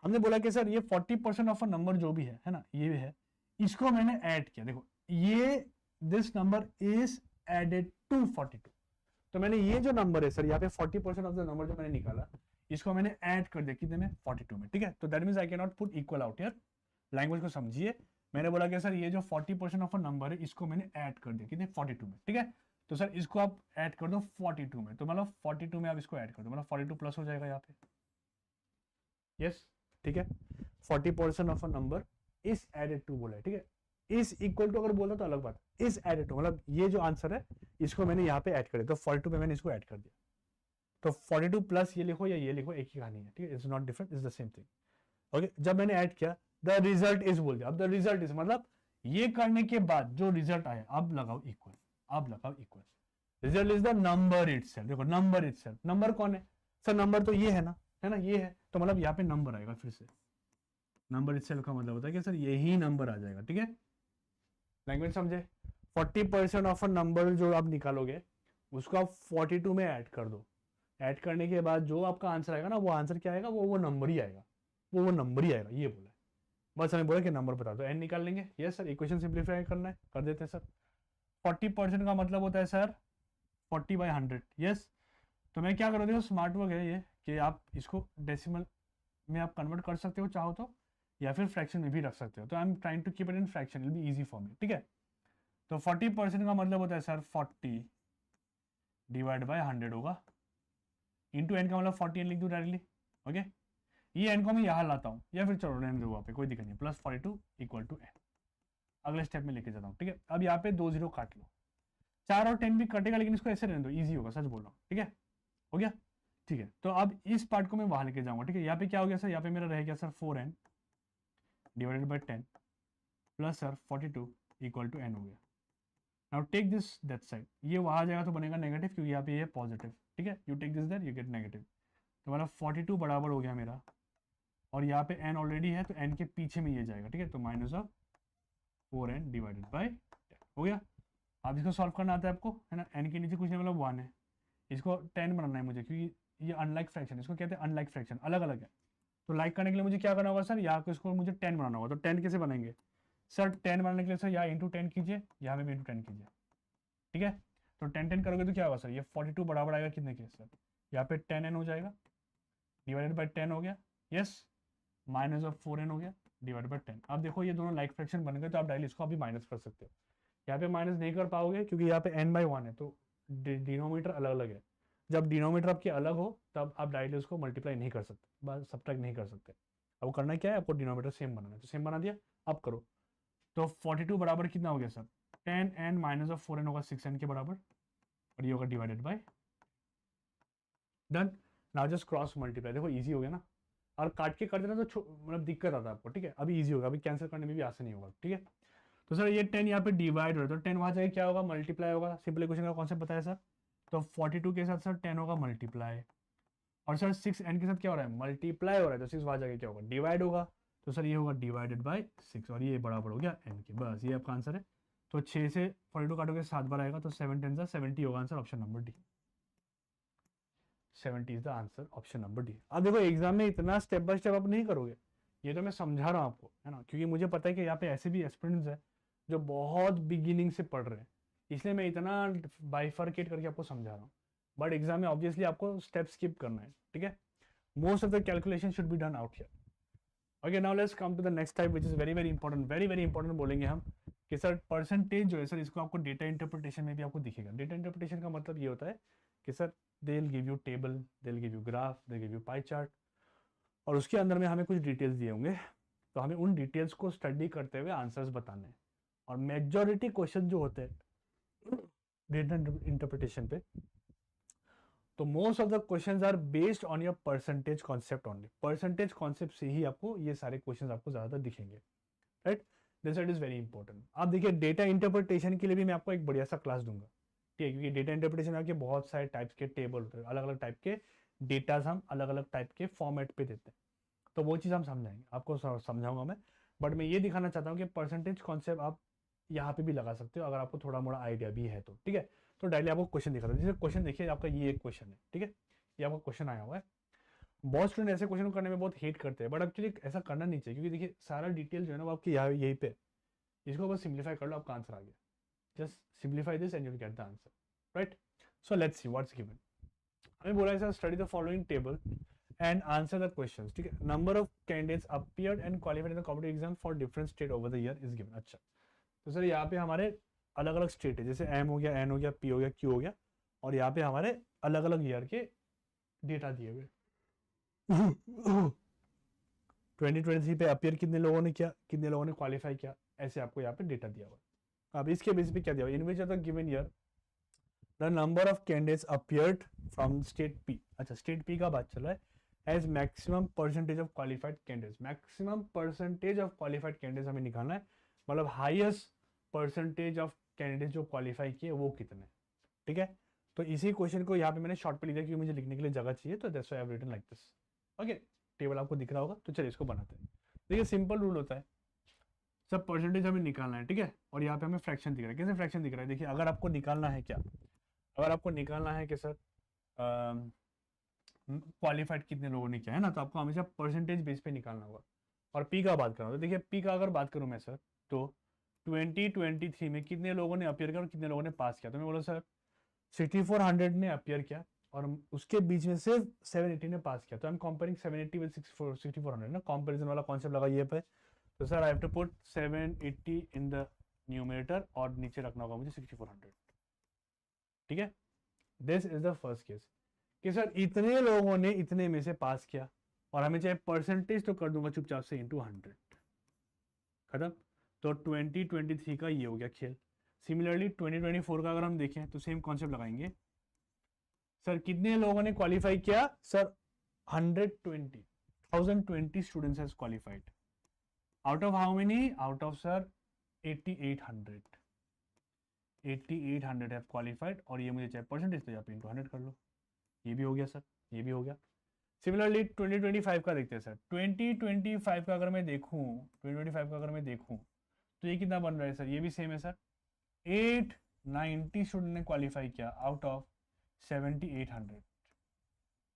हमने बोला कि सर ये 40% ऑफ अ नंबर जो भी है ना, ये है, इसको मैंने ऐड किया। देखो ये this number is added to 42, तो मैंने ये जो नंबर है सर यहाँ पे 40% ऑफ द नंबर जो मैंने निकाला, इसको मैंने ऐड कर दिया कितने में, 42 में, ठीक है। तो that means I can not put equal out here, language को समझिए। मैंने बोला कि सर ये जो 40% ऑफ अ नंबर है इसको मैंने ऐड कर दिया कितने, 42 में, ठीक है। तो सर इसको आप ऐड कर दो 42 में, तो मतलब 42 में आप इसको ऐड कर दो, मतलब 42 प्लस हो जाएगा यहाँ पे, यस, ठीक है। 40% of a number is added to बोला है, ठीक है। इज इक्वल टू अगर बोला तो अलग बात, इज एडेड टू मतलब ये जो आंसर है इसको मैंने यहाँ पे ऐड कर दिया, तो 42 में मैंने इसको ऐड कर दिया। तो 42 प्लस ये लिखो या ये लिखो, एक ही कहानी है, ठीक है। It's not different, is the same thing, okay. जब मैंने ऐड किया द रिजल्ट इज बोल दिया, अब द रिजल्ट इज मतलब ये करने के बाद जो रिजल्ट आया, अब लगाओ इक्वल, अब लगाओ equal, result is the number itself. देखो नंबर इटसेल्फ, नंबर कौन है सर, नंबर तो ये है ना, ये है, तो मतलब यहाँ पे नंबर आएगा। फिर से नंबर इटसेल्फ का मतलब होता है कि सर यही नंबर आ जाएगा, ठीक है। लैंग्वेज समझे। 40% ऑफ अ नंबर जो आप निकालोगे उसको आप 42 में ऐड कर दो, ऐड करने के बाद जो आपका आंसर आएगा ना, वो आंसर क्या आएगा, वो नंबर ही आएगा, वो नंबर ही आएगा, ये बोला है। बस हमें बोला कि नंबर बता दो, एन निकाल लेंगे। यस सर, इक्वेशन सिंप्लीफाई करना है, कर देते हैं सर। 40% का मतलब होता है सर 40/100, यस। तो मैं क्या कर रहा हूँ, स्मार्ट वर्क है ये कि आप इसको डेसिमल में आप कन्वर्ट कर सकते हो चाहो तो, या फिर फ्रैक्शन में भी रख सकते हो। तो I am trying to keep it in fraction, it be easy for me, ठीक है। तो 40% का मतलब होता है सर 40 डिवाइड बाय 100 होगा, इंटू एन का मतलब 40 एन लिख दूँ डायरेक्टली, ओके। ये एन को मैं यहाँ लाता हूँ, या फिर चलो रहने दो वहाँ पे, कोई दिक्कत नहीं, प्लस 42 इक्वल टू एन, अगले स्टेप में लेके जाता हूँ, ठीक है। अब यहाँ पे 2 0 काट लो, 4 और 10 भी कटेगा, लेकिन इसको ऐसे रहने दो, ईजी होगा, सच बोल रहा हूँ, ठीक है, हो गया, ठीक है। तो अब इस पार्ट को मैं वहां लेके जाऊंगा, ठीक है। यहाँ पे क्या हो गया सर, यहाँ पे मेरा रह गया sir 4n divided by 10 plus sir 42 equal to n हो गया। Now take this that side, ये वहां जाएगा तो बनेगा नेगेटिव, क्योंकि यहाँ पे ये पॉजिटिव, ठीक है। You take this that, you get negative, तो मतलब 42 बराबर हो गया मेरा, और यहाँ पे n ऑलरेडी है तो n के पीछे में ये जाएगा, ठीक है। तो minus of 4n divided by 10 हो गया। अब इसको सॉल्व करना आता है आपको, है ना। n के नीचे कुछ नहीं मतलब 1 है, इसको 10 बनाना है मुझे, क्योंकि ये अनलाइक फ्रैक्शन, इसको कहते हैं अनलाइक फ्रैक्शन, अलग अलग है। तो लाइक करने के लिए मुझे क्या करना होगा सर, यहाँ को इसको मुझे 10 बनाना होगा। तो 10 कैसे बनेंगे सर, 10 बनाने के लिए सर यहाँ इंटू 10 कीजिए, यहाँ पे भी इंटू 10 कीजिए, ठीक है। तो 10 करोगे तो क्या होगा सर, ये 42 बराबर आएगा कितने के सर, यहाँ पे 10n हो जाएगा डिवाइडेड बाई 10 हो गया, यस, माइनस ऑफ 4n हो गया डिवाइड बाई 10। अब देखो ये दोनों लाइक फ्रैक्शन बन गए, तो आप डायरेक्टली इसको अभी माइनस कर सकते हो। यहाँ पे माइनस नहीं कर पाओगे क्योंकि यहाँ पे n/1 है, तो डिनोमीटर अलग अलग है। जब डिनोमीटर आपके अलग हो तब आप डायरेक्टली उसको मल्टीप्लाई नहीं कर सकते, बस सब्ट्रैक्ट नहीं कर सकते। अब करना क्या है, आपको डिनोमीटर सेम बनाना है, तो सेम बना दिया, अब करो। तो 42 बराबर कितना हो गया sir, 10n minus of 4n होगा 6n के बराबर, और ये होगा divided by, done. Now just cross multiply, देखो इजी हो गया ना। और काट के कर देना तो मतलब दिक्कत आता है आपको, ठीक है। अभी इजी होगा, अभी कैंसिल करने में भी आसानी होगा, ठीक है। तो सर ये 10 यहाँ पे डिवाइड हो रहा है, तो 10 वहाँ जाके क्या होगा, मल्टीप्लाई होगा। सिंपल इक्वेशन का कॉन्सेप्ट बताया सर। तो 42 के साथ सर 10 होगा मल्टीप्लाई, और सर 6n के साथ क्या हो रहा है, मल्टीप्लाई हो रहा है, तो 6 वहाँ जाके क्या होगा, डिवाइड होगा। तो सर ये होगा डिवाइडेड बाय 6, और ये बराबर हो गया n के, बस ये आपका आंसर है। तो 6 से 42 काटोगे 7 बार आएगा, तो 7 10 70 होगा answer, option number D. 70 is the answer, option number D. अब देखो एग्जाम में इतना स्टेप बाय स्टेप आप नहीं करोगे, ये तो मैं समझा रहा हूँ आपको, है ना, क्योंकि मुझे पता है कि यहाँ पे ऐसे भी एस्पिरेंट्स है जो बहुत बिगिनिंग से पढ़ रहे हैं, इसलिए मैं इतना बाइफर्केट करके आपको समझा रहा हूँ। बट एग्जाम में ऑब्वियसली आपको स्टेप स्किप करना है, ठीक है। Most of the calculation should be done out here. Okay, now let's come to the next type which is very very important, very very important बोलेंगे हम कि सर परसेंटेज जो है सर, इसको आपको डेटा इंटरप्रिटेशन में भी आपको दिखेगा। डेटा इंटरप्रिटेशन का मतलब ये होता है कि sir they will give you table, they will give you graph, they give you pie chart, और उसके अंदर में हमें कुछ डिटेल्स दिए होंगे, तो हमें उन डिटेल्स को स्टडी करते हुए आंसर्स बताने हैं। और मेजॉरिटी क्वेश्चन जो होते हैं डेटा इंटरप्रिटेशन पे, तो most of the questions are based on your percentage concept only. Percentage concept से ही आपको ये सारे क्वेश्चंस आपको ज़्यादातर दिखेंगे, right. This is very important. आप देखिए डेटा इंटरप्रिटेशन के लिए भी मैं आपको एक बढ़िया सा क्लास दूंगा, ठीक है, क्योंकि डेटा इंटरप्रिटेशन में आपके बहुत सारे टाइप्स के टेबल होते हैं, अलग अलग टाइप के डेटाज हम अलग अलग टाइप के फॉर्मेट पे देते हैं, तो वो चीज़ हम समझाएंगे, आपको समझाऊंगा मैं। बट मैं ये दिखाना चाहता हूँ कि परसेंटेज कॉन्सेप्ट आप यहाँ पे भी लगा सकते हो अगर आपको थोड़ा मोड़ा आइडिया भी है तो, ठीक है। तो डायरेक्टली आपको क्वेश्चन दिखा था, जैसे क्वेश्चन देखिए आपका ये एक क्वेश्चन है, ठीक है, ये आपका क्वेश्चन आया हुआ है। बहुत स्टूडेंट ऐसे क्वेश्चन करने में बहुत हेट करते हैं, बट एक्चुअली ऐसा करना नहीं चाहिए, क्योंकि देखिए सारा डिटेल जो है ना वो आपकी यहाँ यहीं पे, इसको बस सिंप्लीफाई कर लो, आपका आंसर आ गया। Just simplify this and you will get the answer, right. So let's see what's given. हमें बोला है sir study the following table and answer the questions, ठीक है। Number of candidates appeared and qualified in the competitive exam for different state over the year is given. अच्छा, तो sir यहाँ पे हमारे अलग अलग स्टेट है, जैसे एम हो गया, एन हो गया, पी हो गया, क्यू हो गया, और यहाँ पे हमारे अलग अलग ईयर के डेटा दिए हुए। 2023 पे अपीयर कितने लोगों ने किया, कितने लोगों ने क्वालिफाई किया, ऐसे आपको यहाँ पे डेटा दिया हुआ। अब इसके बेसिस पे क्या दिया हुआ, in which of the given year the number of candidates appeared from state P. अच्छा, स्टेट पी का बात चल रहा है। As maximum percentage of qualified candidates, maximum percentage of qualified candidates हमें निकालना है, मतलब हाईएस्ट परसेंटेज ऑफ कैंडिडेट्स जो क्वालिफाई किए वो कितने, ठीक है। तो इसी क्वेश्चन को यहाँ पे मैंने शॉर्ट पे लिखा क्योंकि मुझे लिखने के लिए जगह चाहिए, तो that's why I have written like this. Okay, table आपको दिख रहा होगा, तो चलिए इसको बनाते हैं। देखिए सिंपल रूल होता है, सब परसेंटेज हमें निकालना है, ठीक है, और यहाँ पे हमें फ्रैक्शन दिख रहा है। कैसे फ्रैक्शन दिख रहा है, देखिए अगर आपको निकालना है क्या, अगर आपको निकालना है कि सर क्वालिफाइड कितने लोगों ने किया है ना, तो आपको हमेशा परसेंटेज बेस पे निकालना होगा। और पी का बात करूँ तो देखिए पी का अगर बात करूँ मैं सर, तो 2023 में कितने लोगों ने अपियर किया और कितने लोगों ने पास किया, तो मैं बोला सर 6400 ने अपियर किया और उसके बीच में सिर्फ 780 ने पास किया। तो आई एम कंपेयरिंग 780 विद 6400 ना, कंपैरिजन वाला कॉन्सेप्ट लगा ये पे। तो sir I have to put 780 in the numerator और नीचे रखना होगा मुझे 6400, ठीक है। This is the first case कि सर इतने लोगों ने इतने में से पास किया, और हमें चाहे परसेंटेज तो कर दूंगा चुपचाप से इंटू 100, खत्म। तो 2023 का ये हो गया खेल। सिमिलरली 2024 का अगर हम देखें तो सेम कॉन्सेप्ट लगाएंगे। सर कितने लोगों ने क्वालिफाई किया, sir 1020 students has qualified, out of how many, out of sir 8800 have qualified, और ये मुझे चाहे परसेंटेज तो यहाँ पे इंटू 100 कर लो, ये भी हो गया सर, ये भी हो गया। सिमिलरली 2025 का देखते हैं सर, 2025 का अगर मैं देखूं, 2025 का अगर मैं देखूं तो ये कितना बन रहा है सर, ये भी सेम है सर, 890 स्टूडेंट ने क्वालिफाई किया आउट ऑफ 7800,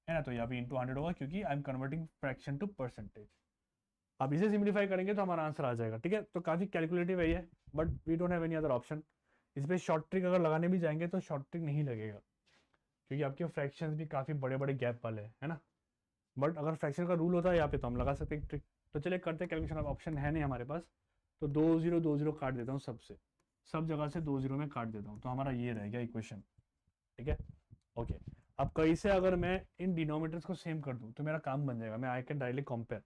है ना। तो यहाँ पे इंटू 100 होगा क्योंकि I am converting fraction to percentage. अब इसे सिंप्लीफाई करेंगे तो हमारा आंसर आ जाएगा, ठीक है। तो काफ़ी कैलकुलेटिव है ये, but we don't have any other option. इस पर शॉर्ट ट्रिक अगर लगाने भी जाएंगे तो शॉर्ट ट्रिक नहीं लगेगा, क्योंकि आपके फ्रैक्शंस भी काफ़ी बड़े बड़े गैप वाले हैं, है ना। बट अगर फ्रैक्शन का रूल होता है यहाँ पे तो हम लगा सकते हैं ट्रिक। तो चलिए करते हैं कैलकुलेशन। अब ऑप्शन है नहीं हमारे पास, तो 2 0 काट देता हूँ सबसे, सब जगह से 2 0 में काट देता हूँ, तो हमारा ये रह गया इक्वेशन, ठीक है। ओके, अब कहीं से अगर मैं इन डिनोमीटर्स को सेम कर दूँ तो मेरा काम बन जाएगा। मैं आई कैन डायरेक्टली कंपेयर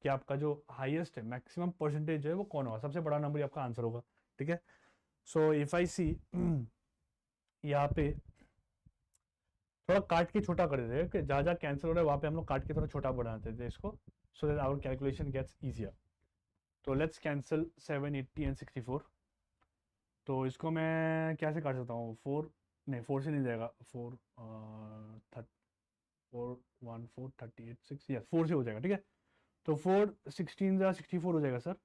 कि आपका जो हाईएस्ट है, मैक्सिमम परसेंटेज जो है वो कौन होगा, सबसे बड़ा नंबर ही आपका आंसर होगा, ठीक है। सो इफ आई सी यहाँ पे थोड़ा काट के छोटा कर देते हैं कि जहाँ जहाँ कैंसिल हो रहा है वहाँ पे हम लोग काट के थोड़ा छोटा बढ़ा देते हैं इसको, so that our calculation gets easier. तो लेट्स कैंसिल 780 एंड 64। तो इसको मैं कैसे काट सकता हूँ, 4 नहीं, 4 से नहीं जाएगा, 4 4 1 4 38 6, यस 4 से हो जाएगा, ठीक है। तो 4 16 जा 64 हो जाएगा सर,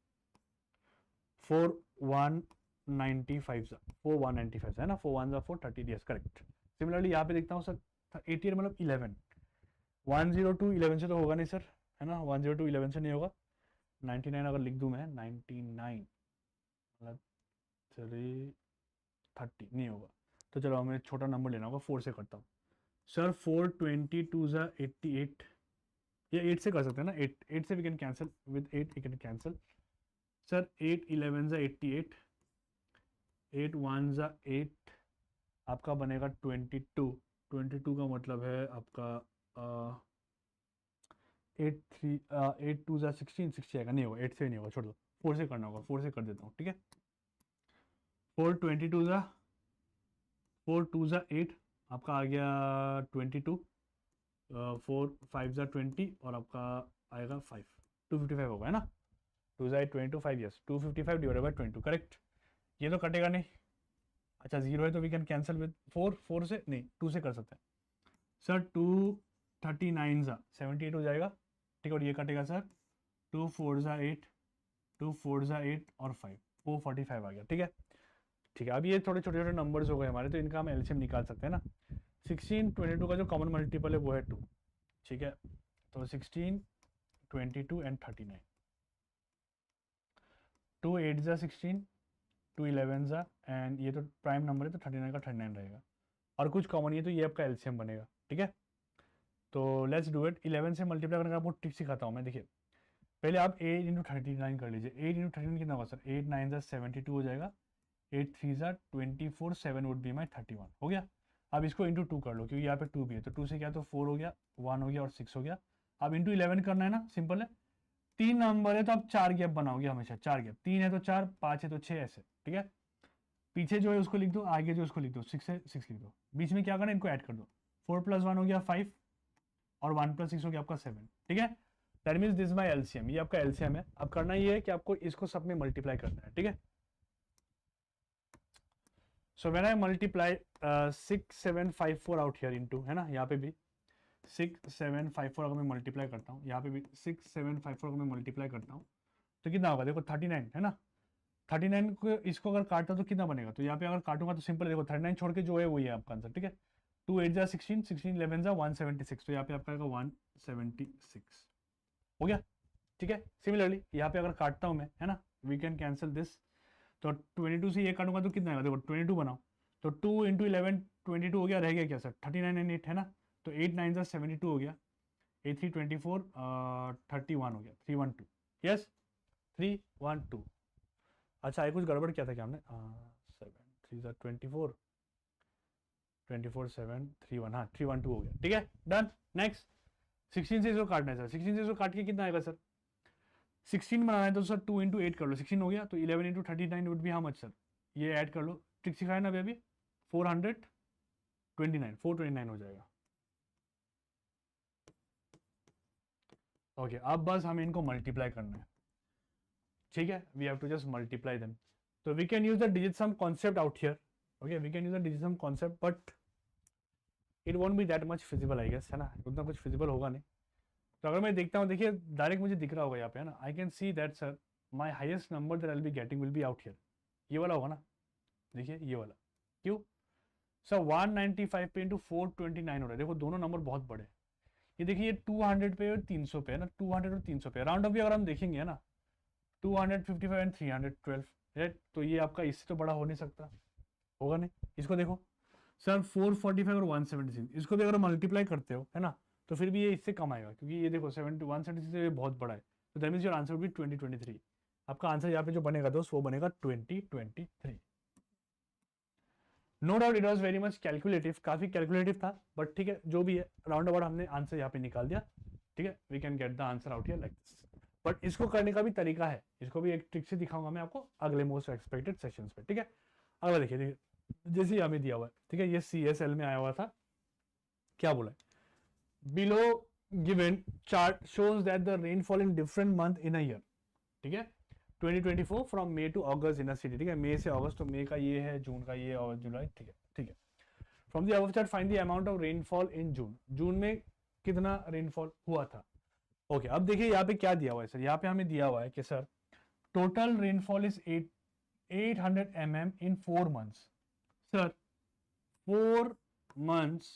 4 195 4 195 है ना, 4 1 4 30, यस करेक्ट। सिमिलरली यहाँ पे देखता हूँ सर 88 मतलब 11, 102 11 से तो होगा नहीं सर, है ना, 102 11 से नहीं होगा। 99 अगर लिख दूँ मैं, 99 मतलब 330 नहीं होगा। तो चलो हमें छोटा नंबर लेना होगा, 4 से करता हूँ सर। 422 ज़ा 88, ये 8 से कर सकते हैं ना, 8 से we can cancel, with 8 we can cancel sir. 8 11 ज़ा 88, 8 1 ज़ा 8, आपका बनेगा 22, 22 का मतलब है आपका 8 2 ज़ा 16, 60 आएगा, नहीं होगा, 8 से नहीं होगा, छोड़ दो, 4 से करना होगा, 4 से कर देता हूँ, ठीक है। 4 22 ज़ा 4 2 ज़ा 8, आपका आ गया 22, 4 5 ज़ा 20 और आपका आएगा 5, 255 होगा, है ना। 2 ज़ा 8 22 5, यस 255 डिवाइडेड बाई 22, करेक्ट। ये तो कटेगा नहीं, अच्छा 0 है तो वी कैन कैंसिल विद 4, 4 से नहीं 2 से कर सकते हैं सर। 239 ज़ा 78 हो जाएगा, ठीक है, और ये कटेगा सर 2 4 ज़ा 8, 2 4 ज़ा 8 और 5, 445 आ गया, ठीक है। ठीक है, अब ये थोड़े छोटे छोटे नंबर्स हो गए हमारे, तो इनका हम एलसीएम निकाल सकते हैं ना। 16 22 का जो कॉमन मल्टीपल है वो है 2, ठीक है। तो 16, 22 एंड 39, 2 8 जा 16, 2 11 जा, एंड ये तो प्राइम नंबर है तो 39 का 39 रहेगा, और कुछ कॉमन है तो ये आपका एलसीएम बनेगा। ठीक है, तो लेट्स डू इट। 11 से मल्टीप्लाई करने का आपको ट्रिक सिखाता हूँ मैं। देखिए पहले आप 8 इंटू 39 कर लीजिए। 8 इंटू 39 कितना होगा सर? 8 9 जा 72 हो जाएगा, 8 3 जा 24, 7 वुड बी माई 31, हो गया। अब इसको इंटू 2 कर लो क्योंकि यहाँ पे 2 भी है, तो 2 से क्या, तो 4 हो गया, 1 हो गया और 6 हो गया। अब इंटू 11 करना है ना, सिंपल है। 3 नंबर है तो आप 4 गैप बनाओगे हमेशा, 4 गैप, 3 है तो 4, 5 है तो 6, ऐसे। ठीक है, पीछे जो है उसको लिख दो, आगे जो उसको लिख दो, 6 है 6 लिख दो, बीच में क्या करना है, इनको ऐड कर दो। 4 + 1 हो गया 5, और 1 + 6 हो गया आपका 7। ठीक है, that means this my LCM, ये आपका एलसीएम है। अब करना ये है कि आपको इसको सब में मल्टीप्लाई करना है। ठीक है, so when I multiply 6754 out here into, है ना, यहाँ पे भी 6754 अगर मैं मल्टीप्लाई करता हूँ, यहाँ पे भी 6754 अगर मैं मल्टीप्लाई करता हूँ तो कितना होगा, देखो 39 है ना। 39 को इसको अगर काटा तो कितना बनेगा, तो यहाँ पे अगर काटूंगा तो सिंपल, देखो 39 छोड़ के जो है वही है आपका आंसर। ठीक है, 2 8 जा 16, 16 11 जा 176, तो यहाँ पे आपका आएगा 176, हो गया। ठीक है, सिमिलरली यहाँ पे अगर काटता हूँ मैं, है ना, वी कैन कैंसिल दिस, तो 22 से ये काटूंगा तो कितना आएगा, देखो 22 बनाओ, तो 2 इंटू 11 22 हो गया, रह गया क्या सर, 39 एंड 8 है ना, तो 8 9 जा 72 हो गया, 8 3 24, 31 हो गया, 312, यस 312। अच्छा, ये कुछ गड़बड़ किया था क्या हमने, 7 3 जा 24, 24 7 3 1, हाँ 312 हो गया। ठीक है, डन। नेक्स्ट 16 से इसको काटना है सर, 16 से इसको काट के कितना आएगा सर, 16 बनाना है तो सर 2 इंटू 8 कर लो, 16 हो गया, तो 11 into 39 would be how much sir, ये ऐड कर लो, ट्रिक सिखाया ना अभी, 429, 429 हो जाएगा। ओके, अब बस हमें इनको मल्टीप्लाई करना है। ठीक है, we have to just multiply them, तो we can use the digit sum concept out here. Okay, we can use the digit sum concept, but it won't be that much feasible I guess, है ना, उतना कुछ feasible होगा नहीं। तो अगर मैं देखता हूँ, देखिए डायरेक्ट मुझे दिख रहा होगा यहाँ पे, है ना, I can see that sir my highest number that I will be getting will be out here, ये वाला होगा ना, देखिए ये वाला। क्यों सर, 195 पे इंटू 429 हो रहा है, देखो दोनों नंबर बहुत बड़े। ये देखिए, ये 200 पे और 300 पे है ना, 200 और 300 पे राउंड ऑफ भी अगर हम देखेंगे, है ना, 255 एंड 312, राइट, तो ये आपका इससे तो बड़ा हो नहीं सकता, होगा नहीं। इसको देखो सर, 445 और 176, इसको भी अगर मल्टीप्लाई करते हो, है ना, तो फिर भी ये इससे कम आएगा, क्योंकि ये देखो 176 ये बहुत बड़ा है, तो दैट मीन्स योर आंसर भी 2023। आपका आंसर यहाँ पे जो बनेगा दोस्त, वो बनेगा 2023। No doubt it was very much calculative, काफी कैलकुलेटिव था, बट ठीक है, जो भी है, राउंड अबाउट हमने आंसर यहाँ पे निकाल दिया। ठीक है, we can get the answer out here like this. But इसको करने का भी तरीका है, इसको भी एक ट्रिक से दिखाऊंगा मैं आपको अगले मोस्ट एक्सपेक्टेड सेशंस पे। ठीक है, अगला देखिए, जैसे हमें दिया हुआ है, ठीक है, ये CSL में आया हुआ था, क्या बोला है, below given chart shows that the rainfall in different month in a year. ठीक है, 2024 from May to August in a city. ठीक है, मई से अगस्त, तो मई का ये है, जून का ये, और जुलाई। ठीक है, ठीक है, from the above chart find the amount of rainfall in June, June में कितना रेनफॉल हुआ था। ओके, अब देखिए यहाँ पे क्या दिया हुआ है सर, यहाँ पे हमें दिया हुआ है कि sir total rainfall is 800 mm in 4 months। Sir 4 months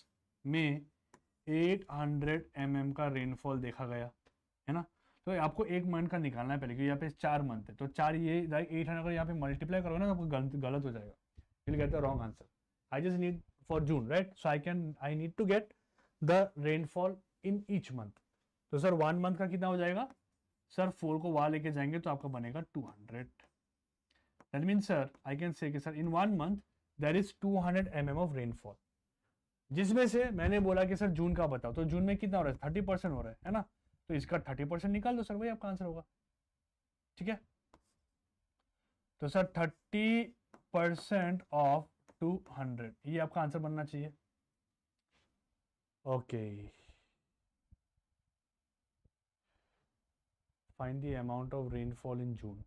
में 800 mm का रेनफॉल देखा गया, है ना, तो आपको एक मंथ का निकालना है पहले, क्योंकि यहाँ पे 4 मंथ है, तो 4 ये 800 अगर यहाँ पे मल्टीप्लाई करोगे ना तो आपको गलत हो जाएगा, you'll get the wrong answer. I just need for June, right? So I need to get the rainfall in each month. तो सर 1 मंथ का कितना हो जाएगा सर, 4 को वहां लेके जाएंगे तो आपका बनेगा 200। That mean sir I can say कि sir in 1 month there is 200 mm of rainfall, जिसमें से मैंने बोला कि सर जून का बताओ, तो जून में कितना हो रहा है, 30% हो रहा है ना, तो इसका 30% निकाल दो सर, वही आपका आंसर होगा। ठीक है, तो सर 30% ऑफ 200, ये आपका आंसर बनना चाहिए। Okay, find the amount of rainfall in जून,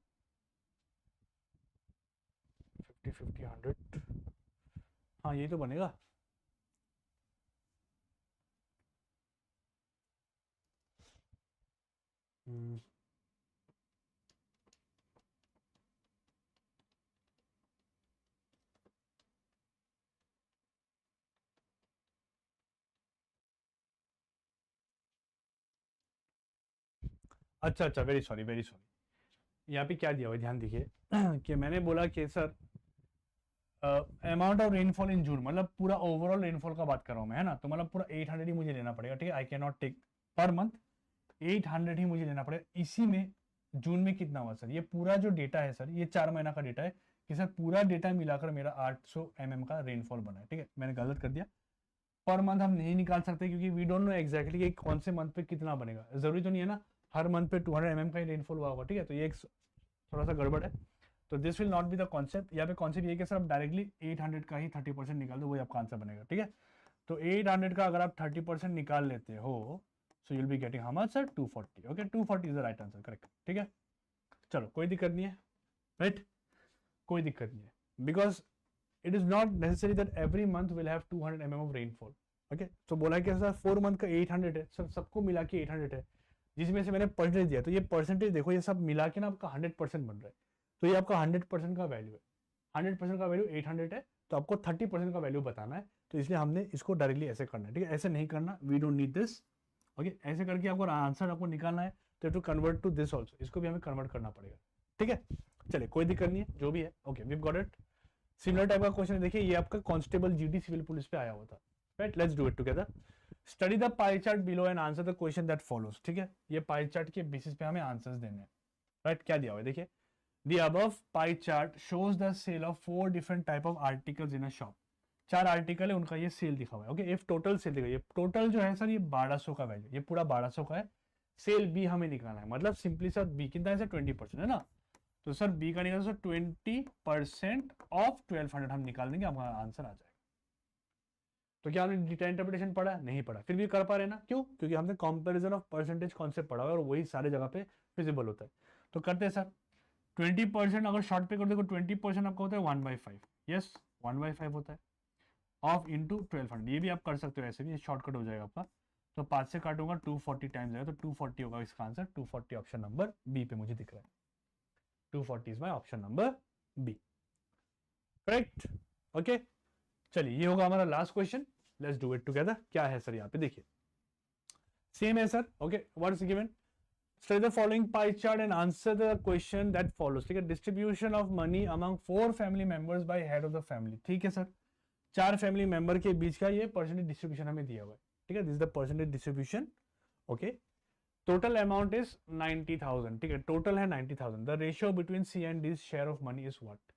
50 50 100, हाँ यही तो बनेगा। अच्छा अच्छा, वेरी सॉरी वेरी सॉरी। यहाँ पे क्या दिया हुआ है ध्यान दीजिए कि मैंने बोला कि sir amount of rainfall in June, मतलब पूरा ओवरऑल रेनफॉल का बात कर रहा हूँ मैं, है ना। तो मतलब पूरा 800 ही मुझे लेना पड़ेगा, ठीक है। I can not take per month, 800 ही मुझे लेना पड़ेगा। इसी में जून में कितना हुआ सर, ये पूरा जो डेटा है सर, ये 4 महीना का डेटा है कि सर पूरा डेटा मिलाकर मेरा 800 mm का रेनफॉल बना है, ठीक है। मैंने गलत कर दिया, पर मंथ हम नहीं निकाल सकते क्योंकि वी डोंट नो एग्जैक्टली कि कौन से मंथ पे कितना बनेगा। जरूरी तो नहीं है ना हर मंथ पे 200 mm का ही रेनफॉल हुआ होगा, ठीक है। तो ये एक थोड़ा सा गड़बड़ है। तो this will not be the concept. यहाँ पे कॉन्सेप्ट ये कि सर आप डायरेक्टली 800 का ही 30% निकाल दो, वही आपका आंसर बनेगा, ठीक है। तो 800 का अगर आप 30% निकाल लेते हो, so you'll be getting how much sir, 240। Okay, 240 is the right answer, correct, ठीक है। चलो कोई दिक्कत नहीं है, राइट, कोई दिक्कत नहीं है, because it is not necessary that every month will have 200 mm of rainfall. Okay, तो बोला कि सर 4 मंथ का 800 है सर, सबको मिला के 800 है, जिसमें से मैंने परसेंटेज दिया। तो ये परसेंटेज देखो, ये सब मिला के ना आपका 100% बन रहा है। तो ये आपका 100% का वैल्यू है, 100% का वैल्यू 800 है, तो आपको 30% का वैल्यू बताना है। तो इसलिए हमने इसको डायरेक्टली ऐसे करना है, ठीक है। ऐसे नहीं करना, we don't need this. Okay, ऐसे करके आपको आंसर आपको निकालना है, तो to convert to this also, इसको भी हमें कन्वर्ट करना पड़ेगा, ठीक है। चलिए कोई दिक्कत नहीं है, जो भी है। Okay, we got it. Similar type का क्वेश्चन देखिए, ये आपका कांस्टेबल जीडी सिविल पुलिस पे आया हुआ था, right. Let's do it together. Study the pie chart below and answer the question that follows, ठीक है। ये पाई चार्ट के बेसिस पे हमें आंसर्स देने हैं, राइट। क्या दिया हुआ है देखिए, the above pie chart shows the sale of 4 different type of articles in a shop. 4 article है, उनका ये सेल दिखा हुआ है। ओके, इफ टोटल सेल दिखा, ये टोटल जो है सर, ये 1200 का वैल्यू, ये पूरा 1200 का है। सेल बी हमें निकालना है, मतलब सिंपली सर बी कितना है सर, 20% है ना। तो सर बी का निकाल सर 20% ऑफ 1200 हम निकाल देंगे, हमारा आंसर आ जाएगा। तो क्या हमने डेटा इंटरप्रिटेशन पढ़ा, नहीं पढ़ा, फिर भी कर पा रहे ना, क्यों? क्योंकि हमने कंपैरिजन ऑफ परसेंटेज कॉन्सेप्ट पढ़ा हुआ है और वही सारे जगह पे विजिबल होता है। तो करते हैं सर, 20% अगर शॉर्ट पे कर देखो, 20% आपका होता है 1/5, यस 1/5 होता है, ऑफ इंटू 1200। ये भी आप कर सकते हो, ऐसे भी शॉर्टकट हो जाएगा आपका। तो 5 से काटूंगा, 240 टाइम्स आएगा, तो 240 होगा इसका आंसर। 240 ऑप्शन नंबर बी पे मुझे दिख रहा है, 240 is my option number B, correct. Okay, चलिए ये होगा हमारा last question. Let's do it together. क्या है सर यहाँ पे देखिए, सेम है sir. Okay, what is given, study the following pie chart and answer the question that follows, ठीक है। Distribution of money among 4 family members bye head of the family, ठीक है सर। 4 फैमिली मेंबर के बीच का ये percentage distribution हमें दिया हुआ है, ठीक है। This is the percentage distribution. Okay, total amount is 90,000, ठीक है। टोटल है 90,000। The ratio between C and D share of money is what.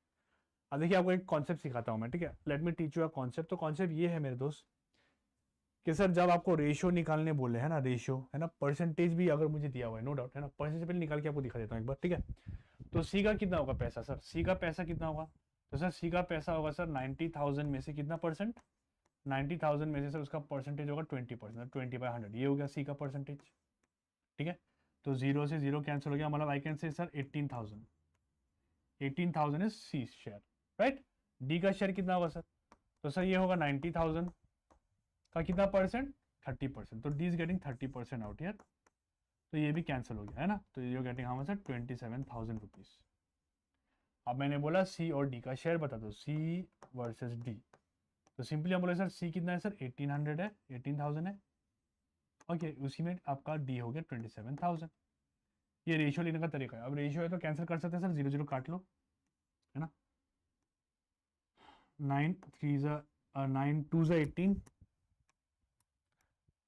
अब देखिए आपको एक कॉन्सेप्ट सिखाता हूं मैं, ठीक है। Let me teach you a concept. तो कॉन्सेप्ट ये है मेरे दोस्त कि सर जब आपको रेशियो निकालने बोले, है ना, रेशियो है ना, परसेंटेज भी अगर मुझे दिया हुआ है, नो डाउट, है ना, परसेंटेज पहले निकाल के आपको दिखा देता हूँ एक बार, ठीक है। तो सी का कितना होगा पैसा सर, सी का पैसा कितना होगा, तो सर सी का पैसा होगा सर 90,000 में से कितना परसेंट, 90,000 में से सर उसका परसेंटेज होगा 20%, 20/100, ये हो गया सी का परसेंटेज, ठीक है। तो 0 से 0 कैंसिल हो गया, मतलब I can say sir 18,000, 18,000 is C share, right. D का शेयर कितना होगा सर, तो सर ये होगा 90,000 का कितना परसेंट, 30%, तो D is getting 30% out year. तो ये भी कैंसिल हो गया, है ना। तो ये getting how much sir, 27,000 rupees. अब मैंने बोला सी और डी का शेयर बता दो, सी वर्सेस डी। तो सिंपली हम बोले सर सी कितना है सर, 1800 है, 18,000 है। ओके, उसी में आपका डी हो गया 27,000। ये रेशियो लेने का तरीका है। अब रेशियो है तो कैंसिल कर सकते हैं सर, 0 0 काट लो, है ना। 9 3 9 2 18,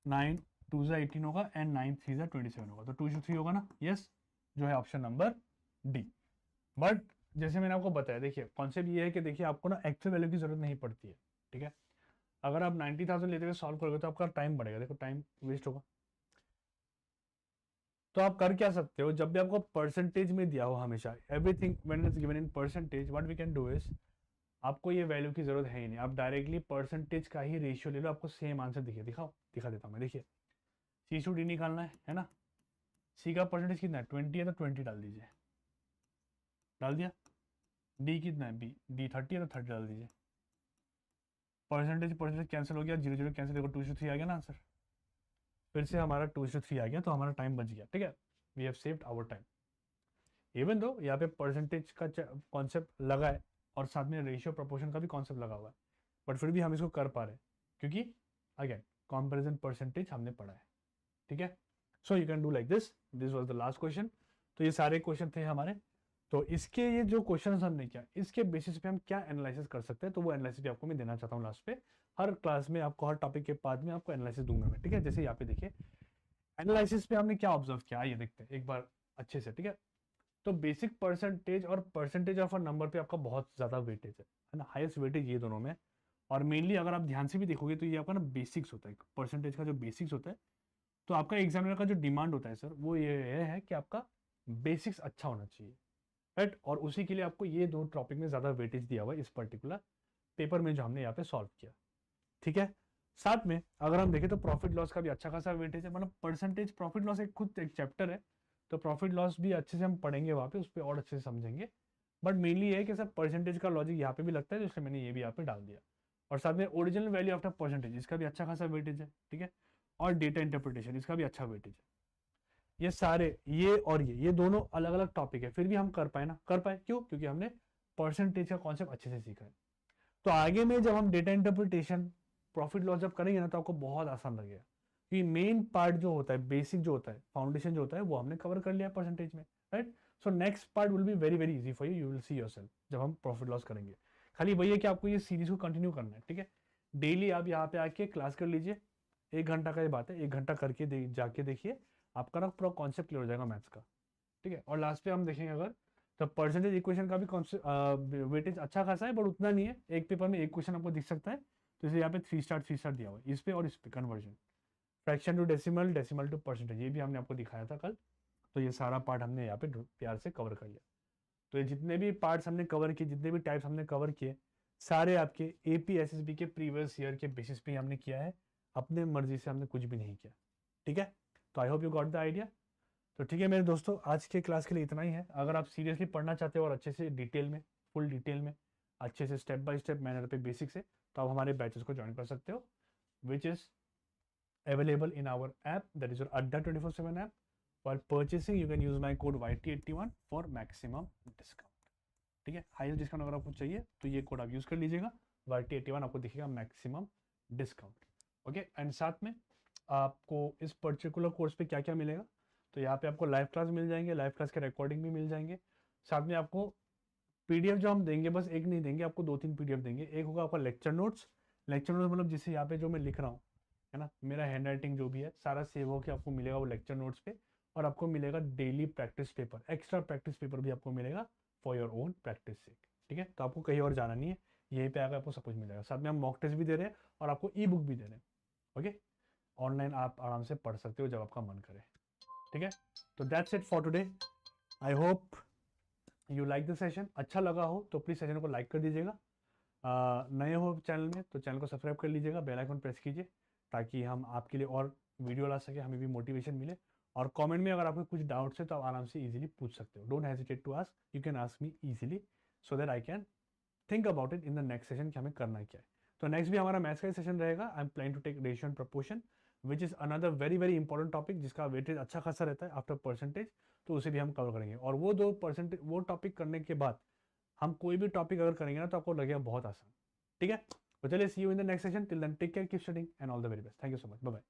9 2 18 होगा एंड 9 3 27 होगा, तो 2 से 3 होगा ना, यस, जो है ऑप्शन नंबर डी। बट जैसे मैंने आपको बताया, देखिए कॉन्सेप्ट ये है कि देखिए आपको ना एक्चुअल वैल्यू की जरूरत नहीं पड़ती है, ठीक है। अगर आप 90,000 लेते हुए सॉल्व करोगे तो आपका टाइम बढ़ेगा, देखो टाइम वेस्ट होगा। तो आप कर क्या सकते हो, जब भी आपको परसेंटेज में दिया हो, हमेशा everything when is given in percentage, what we can do is, आपको ये वैल्यू की जरूरत है ही नहीं, आप डायरेक्टली परसेंटेज का ही रेशियो ले लो, आपको सेम आंसर दिखा देता हूँ मैं। देखिए सी टू डी निकालना है ना, सी का परसेंटेज कितना है, 20 है, तो 20 डाल दीजिए, डाल दिया। डी कितना है, बी डी 30 है, तो 30 डाल दीजिए। परसेंटेज परसेंटेज कैंसिल हो गया, 0 0 कैंसिल, देखो 2 से 3 आ गया ना आंसर, फिर से हमारा 2 से 3 आ गया, तो हमारा टाइम बच गया, ठीक है। We have saved our time, even though यहाँ पे परसेंटेज का कॉन्सेप्ट लगा है और साथ में रेशियो प्रोपोर्शन का भी कॉन्सेप्ट लगा हुआ है, बट फिर भी हम इसको कर पा रहे हैं क्योंकि अगेन कंपैरिजन परसेंटेज हमने पढ़ा है, ठीक है। So you can do like this was the last question. तो ये सारे क्वेश्चन थे हमारे। तो इसके ये जो क्वेश्चन हमने किया, इसके बेसिस पे हम क्या एनालिसिस कर सकते हैं, तो वो एनालिसिस भी आपको मैं देना चाहता हूँ लास्ट पे। हर क्लास में आपको, हर टॉपिक के बाद में आपको एनालिसिस दूंगा मैं, ठीक है। जैसे यहाँ पे देखिए एनालिसिस पे हमने क्या ऑब्जर्व किया, आइए देखते हैं एक बार अच्छे से, ठीक है। तो बेसिक परसेंटेज और परसेंटेज ऑफ अ नंबर पे आपका बहुत ज़्यादा वेटेज है ना, हाईएस्ट वेटेज ये दोनों में। और मेनली अगर आप ध्यान से भी देखोगे तो ये आपका ना बेसिक्स होता है, परसेंटेज का जो बेसिक्स होता है। तो आपका एग्जामिनर का जो डिमांड होता है सर, वो ये है कि आपका बेसिक्स अच्छा होना चाहिए, राइट। और उसी के लिए आपको ये दो टॉपिक में ज़्यादा वेटेज दिया हुआ है इस पर्टिकुलर पेपर में जो हमने यहाँ पे सॉल्व किया, ठीक है। साथ में अगर हम देखें तो प्रॉफिट लॉस का भी अच्छा खासा वेटेज है, मतलब परसेंटेज प्रॉफिट लॉस एक खुद एक चैप्टर है। तो प्रॉफिट लॉस भी अच्छे से हम पढ़ेंगे वहाँ पे, उस पर और अच्छे से समझेंगे। बट मेनली ये है कि सर परसेंटेज का लॉजिक यहाँ पे भी लगता है, तो इसलिए मैंने ये भी यहाँ पे डाल दिया। और साथ में ओरिजिनल वैल्यू आफ्टर परसेंटेज, इसका भी अच्छा खासा वेटेज है, ठीक है। और डेटा इंटरप्रिटेशन, इसका भी अच्छा वेटेज है। ये सारे, ये और ये दोनों अलग अलग टॉपिक है, फिर भी हम कर पाए ना, कर पाए क्यों? क्योंकि हमने परसेंटेज का कॉन्सेप्ट अच्छे से सीखा है। तो आगे में जब हम डेटा इंटरप्रिटेशन, प्रॉफिट लॉस जब करेंगे ना, तो आपको बहुत आसान लगेगा, क्योंकि मेन पार्ट जो होता है, बेसिक जो होता है, फाउंडेशन जो होता है, वो हमने कवर कर लिया परसेंटेज में, right. So next part will be very very easy for you, you will see yourself जब हम प्रॉफिट लॉस करेंगे। खाली वही है कि आपको ये सीरीज को कंटिन्यू करना है, ठीक है। डेली आप यहाँ पे आके क्लास कर लीजिए, 1 घंटा का ये बात है, 1 घंटा करके जाके देखिए, आपका ना पूरा कॉन्सेप्ट क्लियर हो जाएगा मैथ्स का, ठीक है। और लास्ट पे हम देखेंगे अगर, तो परसेंटेज इक्वेशन का भी वेटेज अच्छा खासा है, बट उतना नहीं है। एक पेपर में एक क्वेश्चन आपको दिख सकता है, तो इसलिए यहाँ पे 3 स्टार दिया हुआ है इस पे और इस पे conversion, fraction to decimal, decimal to percentage, ये भी हमने आपको दिखाया था कल। तो ये सारा पार्ट हमने यहाँ पे प्यार से कवर कर लिया। तो ये जितने भी पार्ट्स हमने कवर किए, जितने भी टाइप्स हमने कवर किए, सारे आपके AP SSB के प्रीवियस ईयर के बेसिस पे हमने किया है, अपने मर्जी से हमने कुछ भी नहीं किया, ठीक है। तो I hope you got the idea. तो ठीक है मेरे दोस्तों, आज के क्लास के लिए इतना ही है। अगर आप सीरियसली पढ़ना चाहते हो और अच्छे से डिटेल में, फुल डिटेल में, अच्छे से स्टेप बाय स्टेप मैनर पे बेसिक से, तो आप हमारे बैचेस को ज्वाइन कर सकते हो, which is available in our app, that is your Adda 24/7 app. While purchasing you can use my code YT81 for maximum discount, ठीक है। हाईएस्ट डिस्काउंट अगर आपको चाहिए तो ये कोड आप यूज़ कर लीजिएगा, YT81 आपको दिखेगा मैक्सिमम डिस्काउंट, ओके। एंड साथ में आपको इस पर्टिकुलर कोर्स पे क्या क्या मिलेगा, तो यहाँ पे आपको लाइव क्लास मिल जाएंगे, लाइव क्लास के रिकॉर्डिंग भी मिल जाएंगे। साथ में आपको PDF जो हम देंगे, बस एक नहीं देंगे आपको, 2-3 PDF देंगे। एक होगा आपका लेक्चर नोट्स, मतलब जिसे यहाँ पे जो मैं लिख रहा हूँ, है ना, मेरा हैंड राइटिंग जो भी है सारा सेव होकर आपको मिलेगा वो लेक्चर नोट्स पे। और आपको मिलेगा daily practice paper, extra practice paper भी आपको मिलेगा फॉर योर ओन प्रैक्टिस से, ठीक है। तो आपको कहीं और जाना नहीं है, यहीं पे आकर आपको सब कुछ मिलेगा। साथ में हम मॉक टेस्ट भी दे रहे हैं और आपको E-बुक भी दे रहे हैं, ओके। ऑनलाइन आप आराम से पढ़ सकते हो जब आपका मन करे, ठीक है। तो that's it for today. I hope you like the session. अच्छा लगा हो तो प्लीज़ सेशन को लाइक कर दीजिएगा। नए हो चैनल में तो चैनल को सब्सक्राइब कर लीजिएगा, बेल आइकन प्रेस कीजिए, ताकि हम आपके लिए और वीडियो ला सके, हमें भी मोटिवेशन मिले। और कमेंट में अगर आपको कुछ डाउट्स है तो आप आराम से इजीली पूछ सकते हो, don't hesitate to ask, you can ask me easily, so that I can think about it in the next session कि हमें करना क्या है। तो नेक्स्ट भी हमारा मैथ्स का सेशन रहेगा। I am planning to take ratio and proportion, which is another very very important topic, जिसका वेटेज अच्छा खासा रहता है आफ्टर परसेंटेज। तो उसे भी हम कवर करेंगे, और वो 2% वो टॉपिक करने के बाद हम कोई भी टॉपिक अगर करेंगे ना, तो आपको लगेगा बहुत आसान, ठीक है। तो चलिए, see you in the next session, till then take care, keep studying and all the very best. Thank you so much, bye bye.